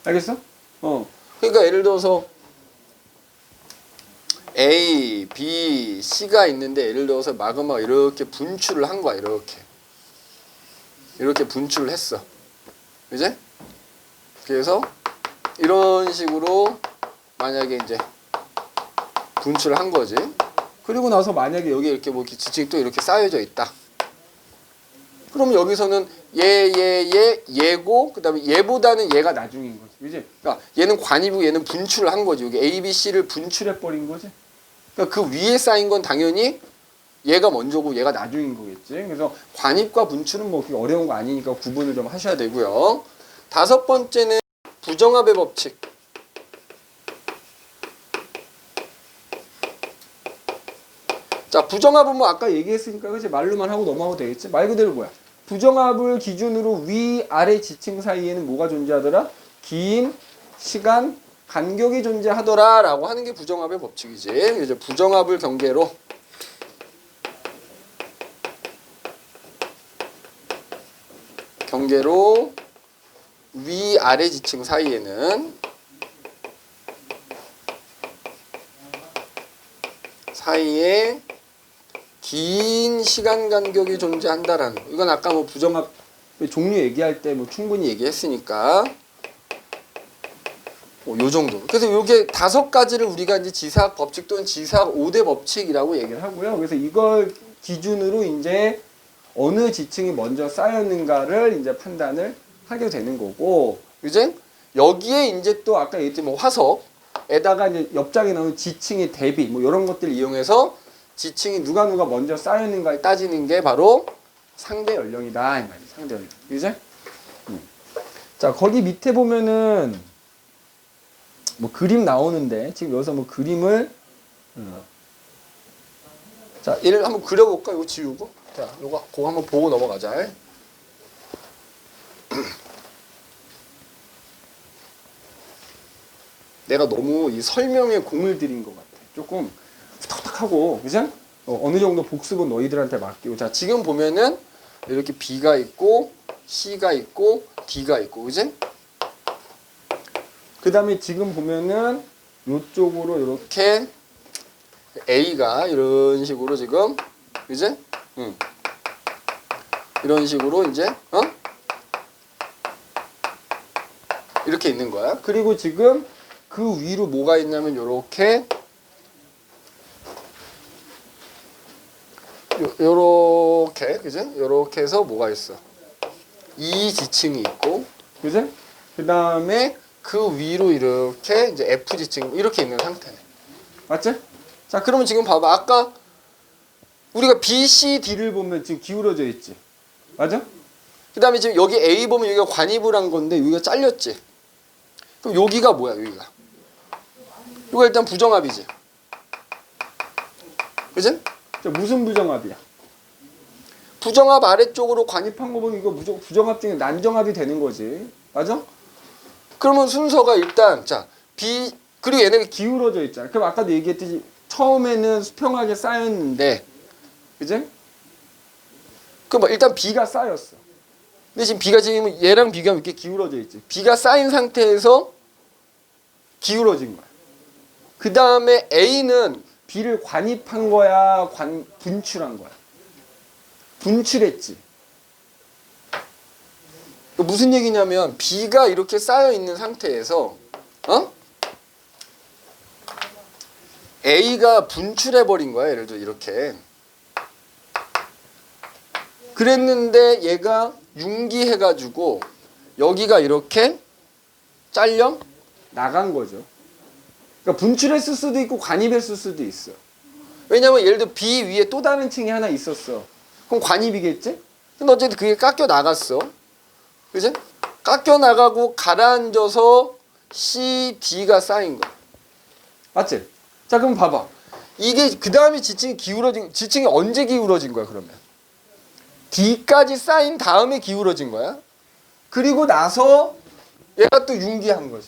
알겠어? 그러니까 예를 들어서 A, B, C가 있는데 예를 들어서 마그마가 이렇게 분출을 한 거야. 이렇게 분출을 했어. 그지? 그래서 이런 식으로 만약에 이제 분출을 한 거지. 그리고 나서 만약에 여기 이렇게 뭐 지층이 또 이렇게 쌓여져 있다. 그럼 여기서는 얘고 그다음에 얘보다는 얘가 나중인 거지. 그지? 그러니까 얘는 관입이고 얘는 분출을 한 거지. 여기 A, B, C를 분출해 버린 거지. 그러니까 그 위에 쌓인 건 당연히 얘가 먼저고 얘가 나중인 거겠지. 그래서 관입과 분출은 뭐 그렇게 어려운 거 아니니까 구분을 좀 하셔야 되고요. 다섯 번째는 부정합의 법칙. 자, 부정합은 뭐 아까 얘기했으니까 그치? 말로만 하고 넘어가도 되겠지? 말 그대로 뭐야? 부정합을 기준으로 위, 아래 지층 사이에는 뭐가 존재하더라? 긴 시간 간격이 존재하더라 라고 하는 게 부정합의 법칙이지. 이제 부정합을 경계로 위, 아래 지층 사이에 긴 시간 간격이 존재한다라는 거. 이건 아까 뭐 부정합 종류 얘기할 때 뭐 충분히 얘기했으니까 요 정도. 그래서 요게 다섯 가지를 우리가 이제 지사학 법칙 또는 지사학 5대 법칙이라고 얘기를 하고요. 그래서 이걸 기준으로 이제 어느 지층이 먼저 쌓였는가를 이제 판단을 하게 되는 거고, 이제 여기에 이제 또 아까 얘기했던 뭐 화석에다가 이제 옆장에 나오는 지층의 대비 뭐 이런 것들 이용해서 지층이 누가 먼저 쌓였는가를 따지는 게 바로 상대 연령이다 이 말이야. 상대 연령. 이제 자 거기 밑에 보면은 뭐 그림 나오는데 지금 여기서 뭐 그림을 자 얘를 한번 그려볼까? 이거 지우고 자 요거 그거 한번 보고 넘어가자. 내가 너무 이 설명에 공을 들인 것 같아. 조금 탁탁하고 그죠? 어느 정도 복습은 너희들한테 맡기고. 자 지금 보면은 이렇게 B가 있고 C가 있고 D가 있고 그지? 그 다음에 지금 보면은 이쪽으로 이렇게 A가 이런 식으로 지금 그지? 이런 식으로 이제 이렇게 있는 거야. 그리고 지금 그 위로 뭐가 있냐면 요렇게 요렇게 그지? 요렇게 해서 뭐가 있어? 이 지층이 있고 그지? 그 다음에 그 위로 이렇게 이제 F 지층 이렇게 있는 상태네. 맞지? 자 그러면 지금 봐봐. 아까 우리가 B, C, D를 보면 지금 기울어져 있지. 맞아? 그 다음에 지금 여기 A 보면 여기가 관입을 한 건데 여기가 잘렸지. 그럼 여기가 뭐야? 여기가 이거 일단 부정합이지. 그지? 자, 무슨 부정합이야? 부정합 아래쪽으로 관입한 거 보면 이거 무조건 부정합 중에 난정합이 되는 거지. 맞아? 그러면 순서가 일단 자 B 그리고 얘네가 기울어져 있잖아. 그럼 아까도 얘기했듯이 처음에는 수평하게 쌓였는데 그지? 그럼 일단 B가 쌓였어. 근데 지금 B가 지금 얘랑 비교하면 이렇게 기울어져 있지. B가 쌓인 상태에서 기울어진 거야. 그 다음에 A는 B를 관입한 거야, 분출한 거야. 분출했지. 무슨 얘기냐면 B가 이렇게 쌓여 있는 상태에서 A가 분출해 버린 거야. 예를 들어 이렇게. 그랬는데 얘가 융기해가지고 여기가 이렇게 잘려 나간 거죠. 그러니까 분출했을 수도 있고 관입했을 수도 있어. 왜냐면 예를 들어 B 위에 또 다른 층이 하나 있었어. 그럼 관입이겠지? 근데 어쨌든 그게 깎여 나갔어. 그지? 깎여 나가고 가라앉아서 C, D가 쌓인 거야. 맞지? 자 그럼 봐봐. 이게 그 다음에 지층이 지층이 언제 기울어진 거야 그러면? D까지 쌓인 다음에 기울어진 거야? 그리고 나서 얘가 또 융기한 거지.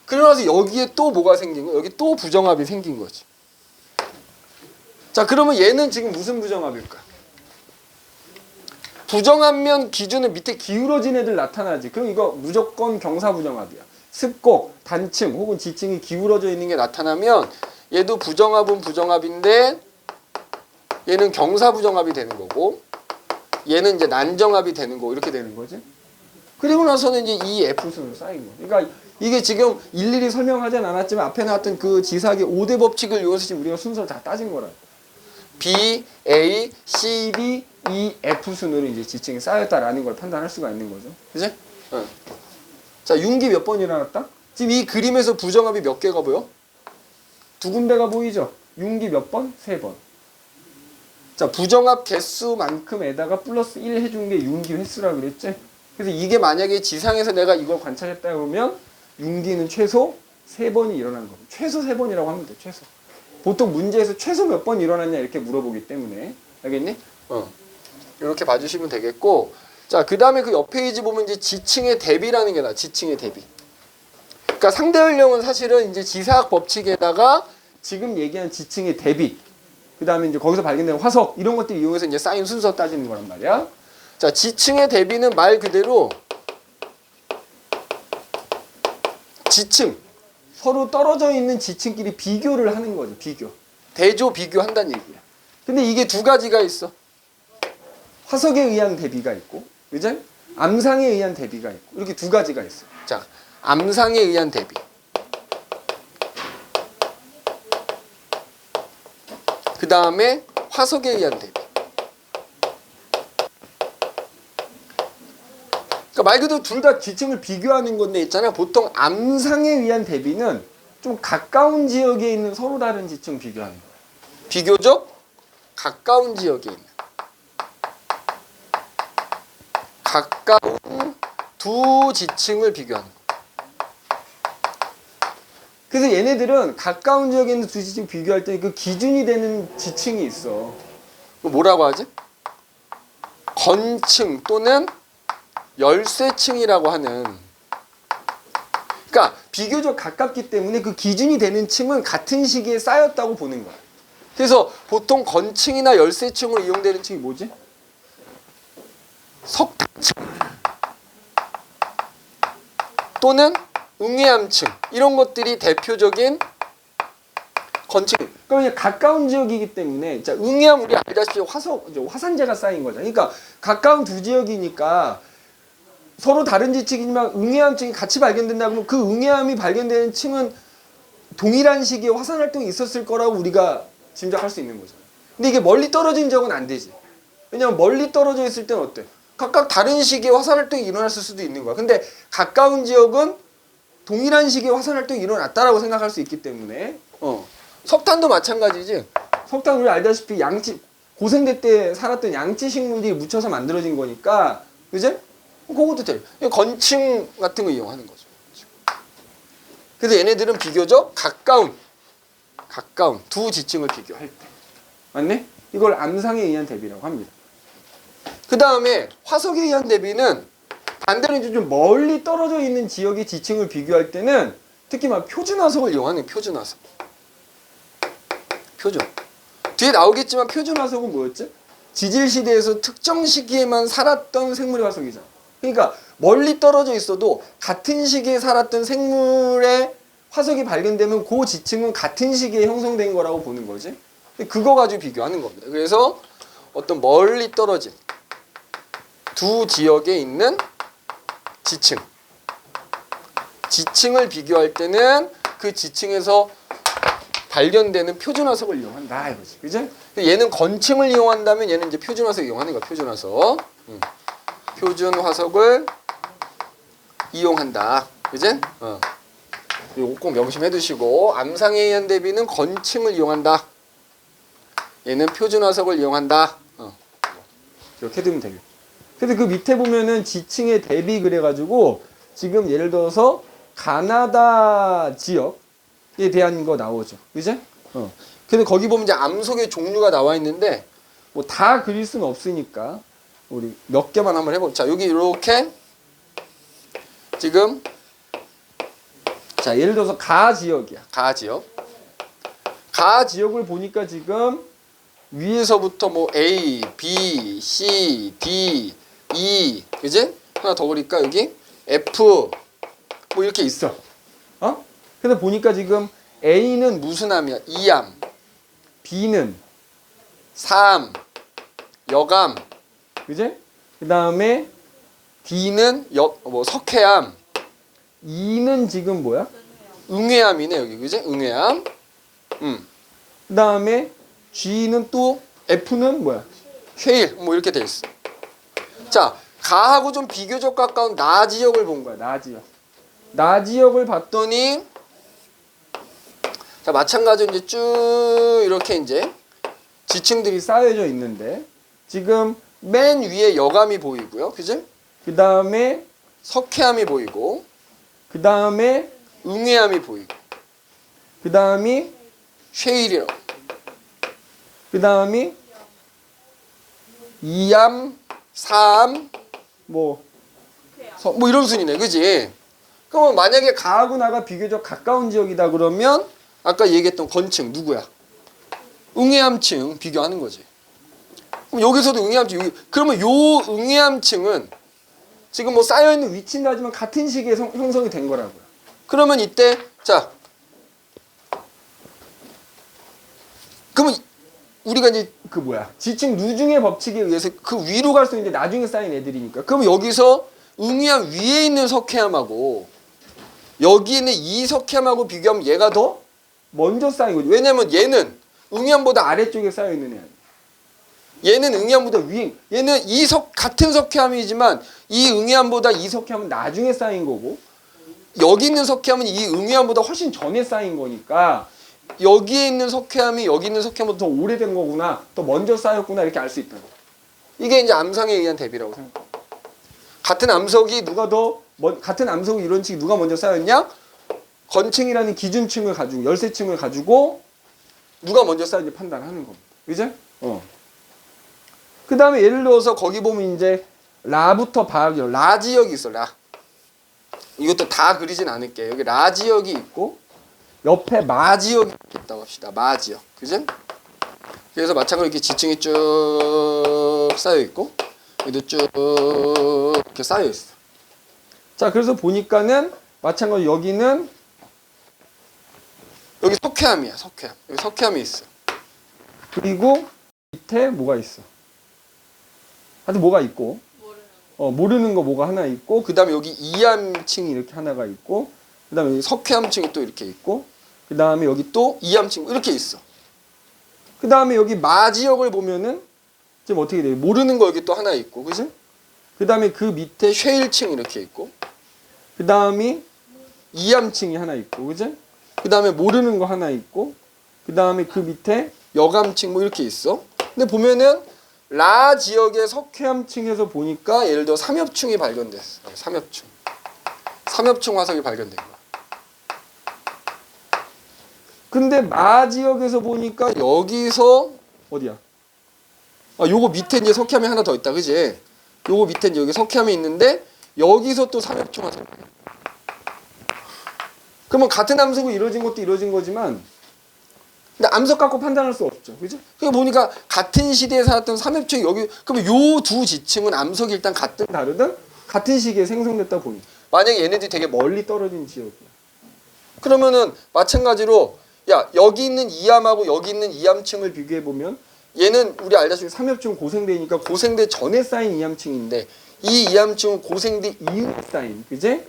그러고 나서 여기에 또 뭐가 생긴 거? 여기 또 부정합이 생긴 거지. 자, 그러면 얘는 지금 무슨 부정합일까? 부정합면 기준은 밑에 기울어진 애들 나타나지. 그럼 이거 무조건 경사부정합이야. 습곡, 단층 혹은 지층이 기울어져 있는 게 나타나면 얘도 부정합은 부정합인데 얘는 경사부정합이 되는 거고 얘는 이제 난정합이 되는 거고 이렇게 되는 거지. 그리고 나서는 이제 이 F순으로 쌓인 거. 그러니까 이게 지금 일일이 설명하진 않았지만 앞에 나왔던 그 지사학의 5대 법칙을 이용해서 지금 우리가 순서를 다 따진 거라. B, A, C, D, E, F순으로 이제 지층이 쌓였다라는 걸 판단할 수가 있는 거죠. 그지? 어. 자, 융기 몇 번 일어났다? 지금 이 그림에서 부정합이 몇 개가 보여? 두 군데가 보이죠? 융기 몇 번? 3번. 자, 부정합 개수만큼에다가 플러스 1 해준 게 융기 횟수라고 그랬지? 그래서 이게 만약에 지상에서 내가 이걸 관찰했다 그러면 융기는 최소 3번이 일어난 겁니다. 최소 3번이라고 하면 돼, 최소. 보통 문제에서 최소 몇 번 일어났냐 이렇게 물어보기 때문에. 알겠니? 이렇게 봐주시면 되겠고. 자, 그 다음에 그 옆 페이지 보면 이제 지층의 대비라는 게 나와. 지층의 대비. 그러니까 상대 연령은 사실은 이제 지사학 법칙에다가 지금 얘기한 지층의 대비. 그 다음에 이제 거기서 발견된 화석 이런 것들 이용해서 이제 쌓인 순서 따지는 거란 말이야. 자, 지층의 대비는 말 그대로 지층 서로 떨어져 있는 지층끼리 비교를 하는 거죠. 비교. 대조 비교한다는 얘기야. 근데 이게 두 가지가 있어. 화석에 의한 대비가 있고, 그죠? 암상에 의한 대비가 있고, 이렇게 두 가지가 있어. 자, 암상에 의한 대비. 그 다음에 화석에 의한 대비. 그러니까 말 그대로 둘 다 지층을 비교하는 건데 있잖아요. 보통 암상에 의한 대비는 좀 가까운 지역에 있는 서로 다른 지층 비교하는 거예요. 비교적 가까운 지역에 있는 가까운 두 지층을 비교하는 거예요. 그래서 얘네들은 가까운 지역에 있는 두 지층 비교할 때 그 기준이 되는 지층이 있어. 뭐라고 하지? 건층 또는 열쇠층이라고 하는. 그러니까 비교적 가깝기 때문에 그 기준이 되는 층은 같은 시기에 쌓였다고 보는 거야. 그래서 보통 건층이나 열쇠층으로 이용되는 층이 뭐지? 석탄층 또는 응해암층 이런 것들이 대표적인 건층. 그러니까 가까운 지역이기 때문에 자, 응해암 우리 알다시피 화산재가 쌓인 거잖아. 그러니까 가까운 두 지역이니까 서로 다른 지층이지만 응해암층이 같이 발견된다 그러면 그 응해암이 발견되는 층은 동일한 시기에 화산 활동이 있었을 거라고 우리가 짐작할 수 있는 거죠. 근데 이게 멀리 떨어진 지역은 안 되지. 왜냐면 멀리 떨어져 있을 때는 어때? 각각 다른 시기에 화산 활동이 일어났을 수도 있는 거야. 근데 가까운 지역은 동일한 시기에 화산 활동이 일어났다라고 생각할 수 있기 때문에 석탄도 마찬가지지. 석탄 우리 알다시피 양치 고생대 때 살았던 양치 식물들이 묻혀서 만들어진 거니까 그지? 그것도 돼. 건층 같은 거 이용하는 거죠. 그래서 얘네들은 비교적 가까운 두 지층을 비교할 때. 맞네? 이걸 암상에 의한 대비라고 합니다. 그 다음에 화석에 의한 대비는 반대로 이제 좀 멀리 떨어져 있는 지역의 지층을 비교할 때는 특히 막 표준화석을 이용하는 표준화석. 표준. 뒤에 나오겠지만 표준화석은 뭐였지? 지질시대에서 특정 시기에만 살았던 생물의 화석이잖아. 그러니까 멀리 떨어져 있어도 같은 시기에 살았던 생물의 화석이 발견되면 그 지층은 같은 시기에 형성된 거라고 보는 거지. 그거 가지고 비교하는 겁니다. 그래서 어떤 멀리 떨어진 두 지역에 있는 지층을 비교할 때는 그 지층에서 발견되는 표준화석을 이용한다 이거지. 그죠? 얘는 건층을 이용한다면 얘는 이제 표준화석 이용하는 거야. 표준화석. 표준화석을 이용한다. 그지? 요거 꼭 명심해 두시고 암상에 의한 대비는 건층을 이용한다. 얘는 표준화석을 이용한다. 이렇게 되면 되겠다. 근데 그 밑에 보면은 지층의 대비 그래가지고 지금 예를 들어서 가나다 지역에 대한 거 나오죠. 그지? 근데 거기 보면 이제 암석의 종류가 나와 있는데 뭐 다 그릴 수는 없으니까 우리 몇 개만 한번 해보자. 여기 이렇게 지금 자 예를 들어서 가지역이야. 가지역. 가지역을 보니까 지금 위에서부터 뭐 A, B, C, D, E, 그지? 하나 더 그러니까 여기 F 뭐 이렇게 있어. 어? 근데 보니까 지금 A는 무슨 암이야? 이암. B는 사암, 여감, 그지? 그 다음에 D는 석회암, E는 지금 뭐야? 응회암이네 여기, 그지? 응회암. 그 다음에 G는 또 F는 뭐야? 쉐일. 뭐 이렇게 돼 있어. 자, 가하고 좀 비교적 가까운 나지역을 본 거야. 나지역. 나지역을 봤더니 자 마찬가지로 이제 쭉 이렇게 이제 지층들이 쌓여져 있는데 지금 맨 위에 여감이 보이고요, 그지? 그 다음에 석회암이 보이고, 그 다음에 응회암이 보이고, 그 다음이 쉐일이라고, 그 다음이 이암, 사암, 뭐 이런 순이네, 그지? 그럼 만약에 가하고 나가 비교적 가까운 지역이다 그러면 아까 얘기했던 건층 누구야? 응해암층 비교하는 거지. 그럼 여기서도 응해암층, 그러면 요 응해암층은 지금 뭐 쌓여있는 위치는 하지만 같은 시기에 형성이 된 거라고요. 그러면 이때 자 그러면 우리가 이제 그 뭐야 지층 누중의 법칙에 의해서 그 위로 갈수록 이제 나중에 쌓인 애들이니까 그럼 여기서 응해암 위에 있는 석회암하고 여기 있는 이 석회암하고 비교하면 얘가 더 먼저 쌓인 거지. 왜냐면 얘는 응해암보다 아래쪽에 쌓여 있는 애 아니야. 얘는 응해암보다 위에. 얘는 같은 석회암이지만 이 응해암보다 이 석회암은 나중에 쌓인 거고 여기 있는 석회암은 이 응해암보다 훨씬 전에 쌓인 거니까 여기에 있는 석회암이 여기 있는 석회암보다 더 오래된 거구나, 더 먼저 쌓였구나 이렇게 알 수 있다고. 이게 이제 암상에 의한 대비라고 생각해. 같은 암석이 같은 암석의 이론칙이 누가 먼저 쌓였냐? 건층이라는 기준층을 가지고 열쇠층을 가지고 누가 먼저 쌓였는지 판단하는 겁니다. 그죠? 그 다음에 예를 들어서 거기 보면 이제 라부터 바지역, 라지역이 있어. 라. 이것도 다 그리진 않을게. 여기 라지역이 있고 옆에 마지역이 있다고 합시다. 마지역. 그죠? 그래서 마찬가지로 이렇게 지층이 쭉 쌓여 있고 여기도 쭉 이렇게 쌓여 있어. 자, 그래서 보니까는 마찬가지로 여기는 여기 석회암이야. 석회암. 여기 석회암이 있어. 그리고 밑에 뭐가 있어? 하여튼 뭐가 있고 모르는 거 뭐가 하나 있고 그 다음에 여기 이암층이 이렇게 하나가 있고 그 다음에 여기 석회암층이 또 이렇게 있고 그 다음에 여기 또 이암층 이렇게 있어. 그 다음에 여기 마지역을 보면은 지금 어떻게 돼요? 모르는 거 여기 또 하나 있고 그지? 그 다음에 그 밑에 쉐일층 이렇게 있고 그 다음이 이암층이 하나 있고 그지? 그 다음에 모르는 거 하나 있고 그 다음에 그 밑에 여감층 뭐 이렇게 있어. 근데 보면은 라 지역의 석회암층에서 보니까 예를 들어 삼엽충이 발견됐어. 삼엽충 화석이 발견된 거야. 근데 마 지역에서 보니까 여기서 어디야? 요거 밑에 이제 석회암이 하나 더 있다, 그지? 요거 밑에 이제 여기 석회암이 있는데 여기서 또 삼엽충 화석이. 그러면 같은 암석으로 이루어진 것도 이루어진 거지만 근데 암석 갖고 판단할 수 없죠. 그죠? 그러니까 보니까 같은 시대에 살았던 삼엽층이 여기 그러면 요 두 지층은 암석이 일단 같든 다르든 같은 시기에 생성됐다 보니 만약에 얘네들이 되게 멀리 떨어진 지역이야. 그러면은 마찬가지로 야 여기 있는 이암하고 여기 있는 이암층을 비교해 보면 얘는 우리 알다시피 삼엽층 고생대니까 고생대 전에 쌓인 이암층인데 이 이암층은 고생대 이후에 쌓인 그지?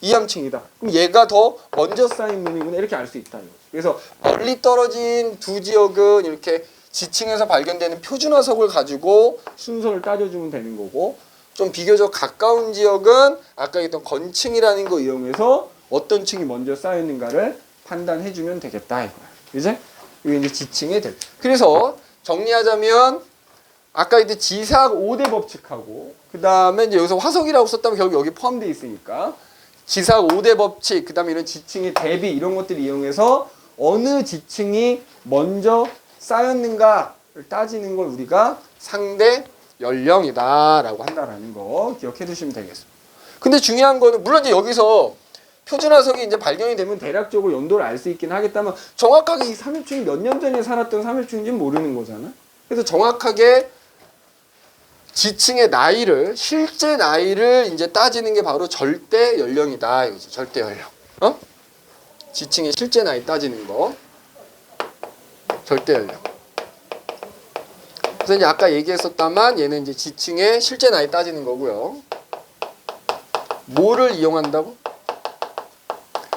이암층이다. 그럼 얘가 더 먼저 쌓인 놈이구나 이렇게 알 수 있다. 그래서 멀리 떨어진 두 지역은 이렇게 지층에서 발견되는 표준화석을 가지고 순서를 따져주면 되는 거고 좀 비교적 가까운 지역은 아까 했던 건층이라는 거 이용해서 어떤 층이 먼저 쌓였는가를 판단해주면 되겠다 이거야. 그지? 이게 이제 지층의 대. 그래서 정리하자면 아까 이제 지사학 5대 법칙하고 그 다음에 이제 여기서 화석이라고 썼다면 결국 여기 포함되어 있으니까 지사학 5대 법칙 그 다음에 이런 지층의 대비 이런 것들을 이용해서 어느 지층이 먼저 쌓였는가를 따지는 걸 우리가 상대 연령이다라고 한다라는 거 기억해 두시면 되겠습니다. 근데 중요한 거는 물론 이제 여기서 표준화석이 이제 발견이 되면 대략적으로 연도를 알 수 있긴 하겠다만 정확하게 이 삼엽충이 몇 년 전에 살았던 삼엽충인지는 모르는 거잖아. 그래서 정확하게 지층의 나이를 실제 나이를 이제 따지는 게 바로 절대 연령이다 이거지. 절대 연령. 어? 지층의 실제 나이 따지는 거. 절대 연령. 그래서 이제 아까 얘기했었다만 얘는 이제 지층의 실제 나이 따지는 거고요. 뭐를 이용한다고?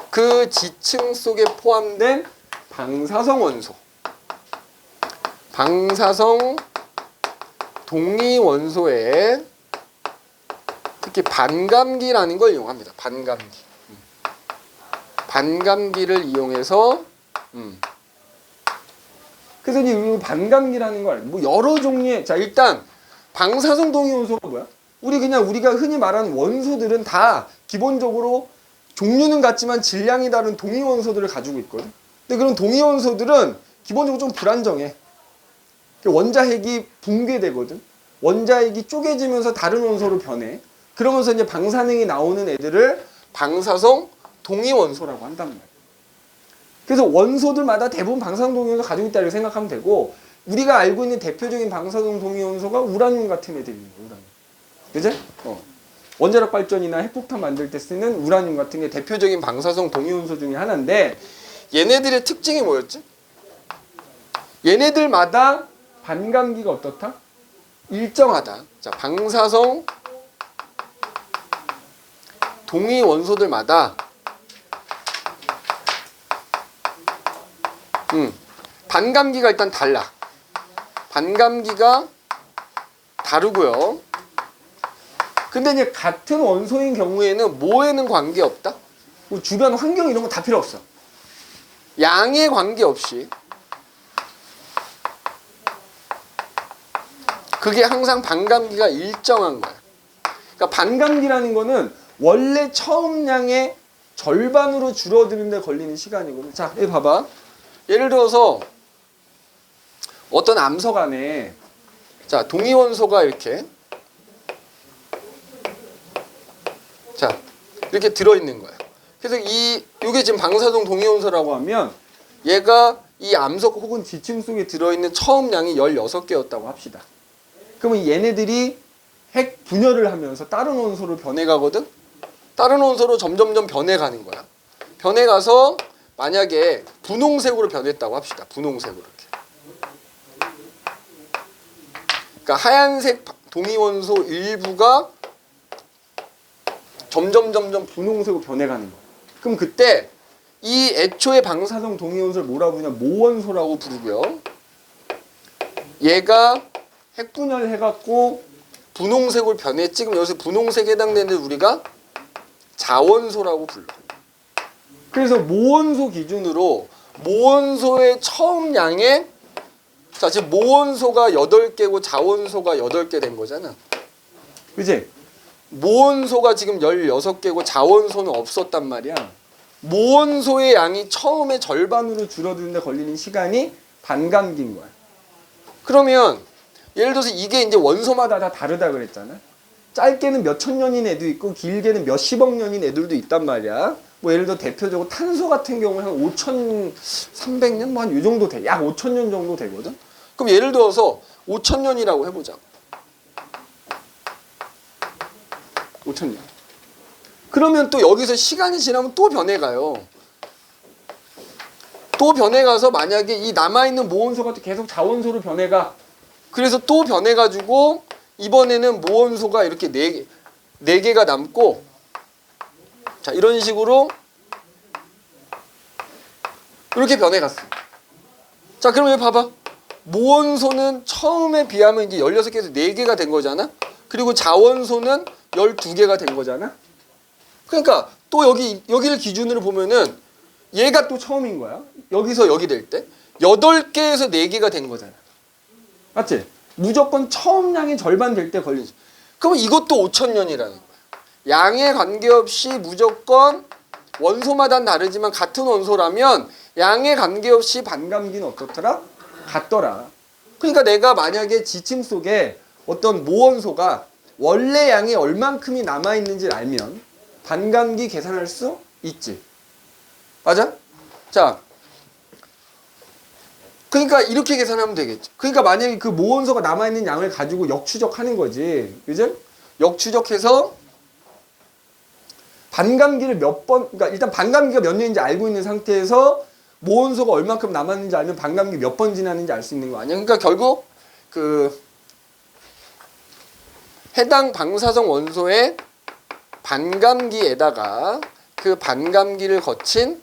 그 지층 속에 포함된 방사성 원소. 방사성 동위 원소에 특히 반감기라는 걸 이용합니다. 반감기. 반감기를 이용해서 그래서 이 반감기라는 걸 뭐 여러 종류의 자 일단 방사성 동위 원소가 뭐야? 우리가 흔히 말하는 원소들은 다 기본적으로 종류는 같지만 질량이 다른 동위 원소들을 가지고 있거든. 근데 그런 동위 원소들은 기본적으로 좀 불안정해. 원자핵이 붕괴되거든. 원자핵이 쪼개지면서 다른 원소로 변해. 그러면서 이제 방사능이 나오는 애들을 방사성 동위 원소라고 한단 말이야. 그래서 원소들마다 대부분 방사성 동위 원소 가지고 있다고 생각하면 되고 우리가 알고 있는 대표적인 방사성 동위 원소가 우라늄 같은 애들이 있는 거야. 우라늄. 그지? 원자력 발전이나 핵폭탄 만들 때 쓰는 우라늄 같은 게 대표적인 방사성 동위 원소 중에 하나인데 얘네들의 특징이 뭐였지? 얘네들마다 반감기가 어떻다? 일정하다. 자, 방사성 동위 원소들마다 반감기가 일단 달라. 반감기가 다르고요. 근데 이제 같은 원소인 경우에는 뭐에는 관계없다? 뭐 주변 환경 이런 거 다 필요 없어. 양에 관계없이 그게 항상 반감기가 일정한 거야. 그러니까 반감기라는 거는 원래 처음 양의 절반으로 줄어드는 데 걸리는 시간이거든. 자, 여기 봐봐. 예를 들어서 어떤 암석 안에 자, 동위 원소가 이렇게 자, 이렇게 들어있는 거예요. 그래서 이게 지금 방사성 동위 원소라고 하면 얘가 이 암석 혹은 지층 속에 들어있는 처음 양이 16개였다고 합시다. 그러면 얘네들이 핵 분열을 하면서 다른 원소로 변해가거든? 다른 원소로 점점점 변해가는 거야. 변해가서 만약에 분홍색으로 변했다고 합시다. 분홍색으로 이렇게. 그러니까 하얀색 동위 원소 일부가 점점 분홍색으로 변해가는 거야. 그럼 그때 이 애초에 방사성 동위 원소를 뭐라고 부르냐? 모원소라고 부르고요. 얘가 핵분열 해갖고 분홍색으로 변했지. 그럼 여기서 분홍색에 해당되는 우리가 자원소라고 불러. 그래서 모원소 기준으로 모원소의 처음 양의 자 지금 모원소가 8개고 자원소가 8개 된 거잖아. 그치? 모원소가 지금 16개고 자원소는 없었단 말이야. 모원소의 양이 처음에 절반으로 줄어드는데 걸리는 시간이 반감기인 거야. 그러면 예를 들어서 이게 이제 원소마다 다 다르다 그랬잖아. 짧게는 몇천 년인 애도 있고 길게는 몇십억 년인 애들도 있단 말이야. 뭐 예를 들어 대표적으로 탄소 같은 경우는 한 5,300년 뭐 한 이 정도 돼. 약 5,000년 정도 되거든. 그럼 예를 들어서 5,000년이라고 해보자. 5,000년. 그러면 또 여기서 시간이 지나면 또 변해가요. 또 변해가서 만약에 이 남아있는 모원소가 계속 자원소로 변해가. 그래서 또 변해가지고 이번에는 모원소가 이렇게 4개가 남고 자 이런 식으로 이렇게 변해갔어. 자 그럼 여기 봐봐. 모원소는 처음에 비하면 이제 16개에서 4개가 된 거잖아. 그리고 자원소는 12개가 된 거잖아. 그러니까 또 여기를 기준으로 보면은 얘가 또 처음인 거야. 여기서 여기 될 때 8개에서 4개가 된 거잖아. 맞지? 무조건 처음 양의 절반 될 때 걸리지. 그러면 이것도 5,000년이라는 거야. 양에 관계없이 무조건 원소마다 다르지만 같은 원소라면 양에 관계없이 반감기는 어떻더라? 같더라. 그러니까 내가 만약에 지층 속에 어떤 모원소가 원래 양이 얼만큼이 남아있는지를 알면 반감기 계산할 수 있지. 맞아? 자, 그러니까 이렇게 계산하면 되겠지. 그러니까 만약에 그 모원소가 남아있는 양을 가지고 역추적하는 거지. 그죠? 역추적해서 반감기를 몇 번, 그러니까 일단 반감기가 몇 년인지 알고 있는 상태에서 모원소가 얼만큼 남았는지 알면 반감기 몇 번 지났는지 알 수 있는 거 아니야? 그러니까 결국 그 해당 방사성 원소의 반감기에다가 그 반감기를 거친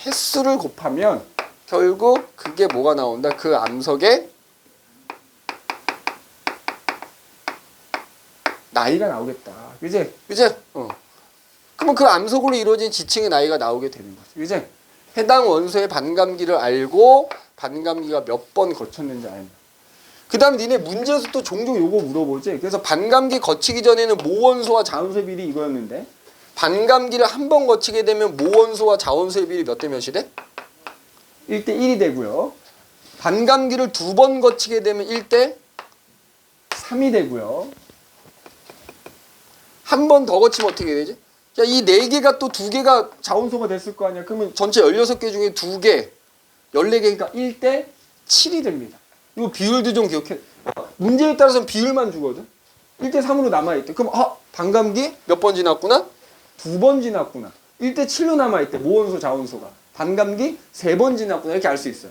횟수를 곱하면 결국 그게 뭐가 나온다? 그 암석의 나이가 나오겠다. 그지? 그지? 그러면 그 암석으로 이루어진 지층의 나이가 나오게 되는 거지. 그지? 해당 원소의 반감기를 알고 반감기가 몇 번 거쳤는지 알면. 그 다음에 니네 문제에서 또 종종 요거 물어보지. 그래서 반감기 거치기 전에는 모원소와 자원소의 비율이 이거였는데 반감기를 한 번 거치게 되면 모원소와 자원소의 비율이 몇 대 몇이 돼? 1대 1이 되고요. 반감기를 두 번 거치게 되면 1대 3이 되고요. 한 번 더 거치면 어떻게 되지? 야, 이 네 개가 또 두 개가 자원소가 됐을 거 아니야. 그러면 전체 16개 중에 두 개, 14개니까 1대 7이 됩니다. 이 비율도 좀 기억해. 문제에 따라서는 비율만 주거든. 1대 3으로 남아있대. 그럼 반감기 몇 번 지났구나? 두 번 지났구나. 1대 7로 남아있대. 모원소, 자원소가. 반감기 3번 지났구나. 이렇게 알 수 있어요.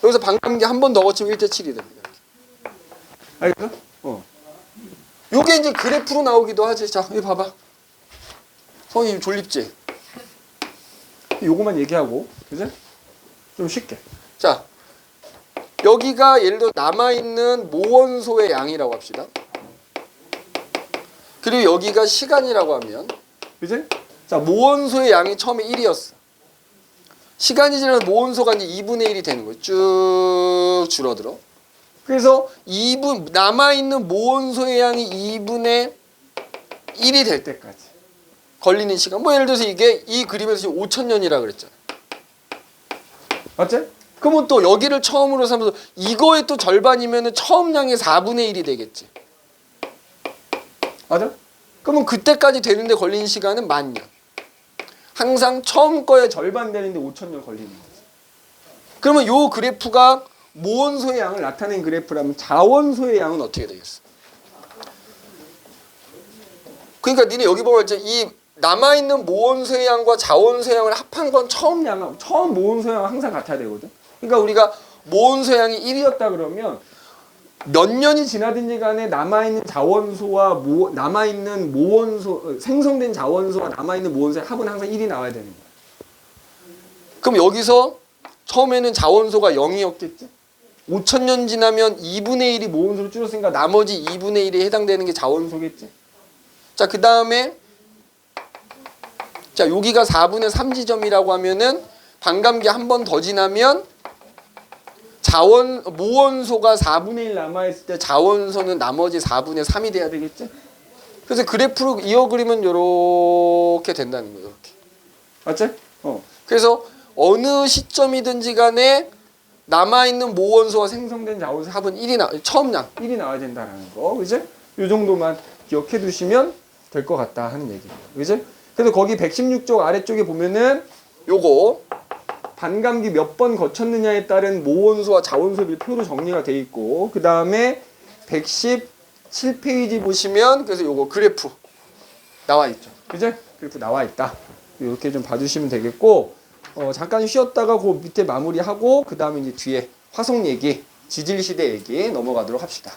여기서 반감기 한 번 더 거치면 1대 7이 됩니다. 알겠어? 요게 이제 그래프로 나오기도 하지. 자, 여기 봐봐. 성이 졸립지? 요거만 얘기하고, 그지? 좀 쉽게. 자, 여기가 예를 들어 남아있는 모원소의 양이라고 합시다. 그리고 여기가 시간이라고 하면, 그지? 자, 모원소의 양이 처음에 1이었어. 시간이 지나면 모원소가 이제 2분의 1이 되는 거예요. 쭉 줄어들어. 그래서 남아있는 모원소의 양이 2분의 1이 될 때까지 걸리는 시간. 뭐 예를 들어서 이게 이 그림에서 지금 5,000년이라 그랬잖아. 맞지? 그러면 또 여기를 처음으로 삼아서 이거의 또 절반이면은 처음 양의 4분의 1이 되겠지. 맞아? 그러면 그때까지 되는데 걸리는 시간은 10,000년. 항상 처음 거의 절반 되는데 5,000년 걸리는 거지. 그러면 요 그래프가 모원소의 양을 나타낸 그래프라면 자원소의 양은 어떻게 되겠어? 그러니까 니네 여기 보면 이제 이 남아있는 모원소의 양과 자원소의 양을 합한 건 처음 모원소의 양은 항상 같아야 되거든. 그러니까 우리가 모원소의 양이 1이었다 그러면 몇 년이 지나든지 간에 남아있는 자원소와 남아있는 모원소, 생성된 자원소와 남아있는 모원소의 합은 항상 1이 나와야 되는 거야. 그럼 여기서 처음에는 자원소가 0이었겠지? 5,000년 지나면 2분의 1이 모원소로 줄었으니까 나머지 2분의 1에 해당되는 게 자원소겠지? 자, 그 다음에 자, 여기가 4분의 3 지점이라고 하면은 반감기 한 번 더 지나면 모원소가 4분의 1 남아있을 때 자원소는 나머지 4분의 3이 돼야 되겠지? 그래서 그래프로 이어 그리면 이렇게 된다는 거예요. 이렇게. 맞지? 그래서 어느 시점이든지 간에 남아있는 모원소와 생성된 자원소 합은 1이 처음 양 1이 나와야 된다는 거. 그지? 이 정도만 기억해 두시면 될 것 같다 하는 얘기예요. 그지? 그래서 거기 116쪽 아래쪽에 보면은 요거 반감기 몇 번 거쳤느냐에 따른 모원소와 자원소비 표로 정리가 돼 있고, 그 다음에 117페이지 보시면 그래서 요거 그래프 나와 있죠. 그죠? 그래프 나와 있다. 이렇게 좀 봐주시면 되겠고, 잠깐 쉬었다가 그 밑에 마무리하고 그 다음에 이제 뒤에 화성 얘기, 지질시대 얘기 넘어가도록 합시다.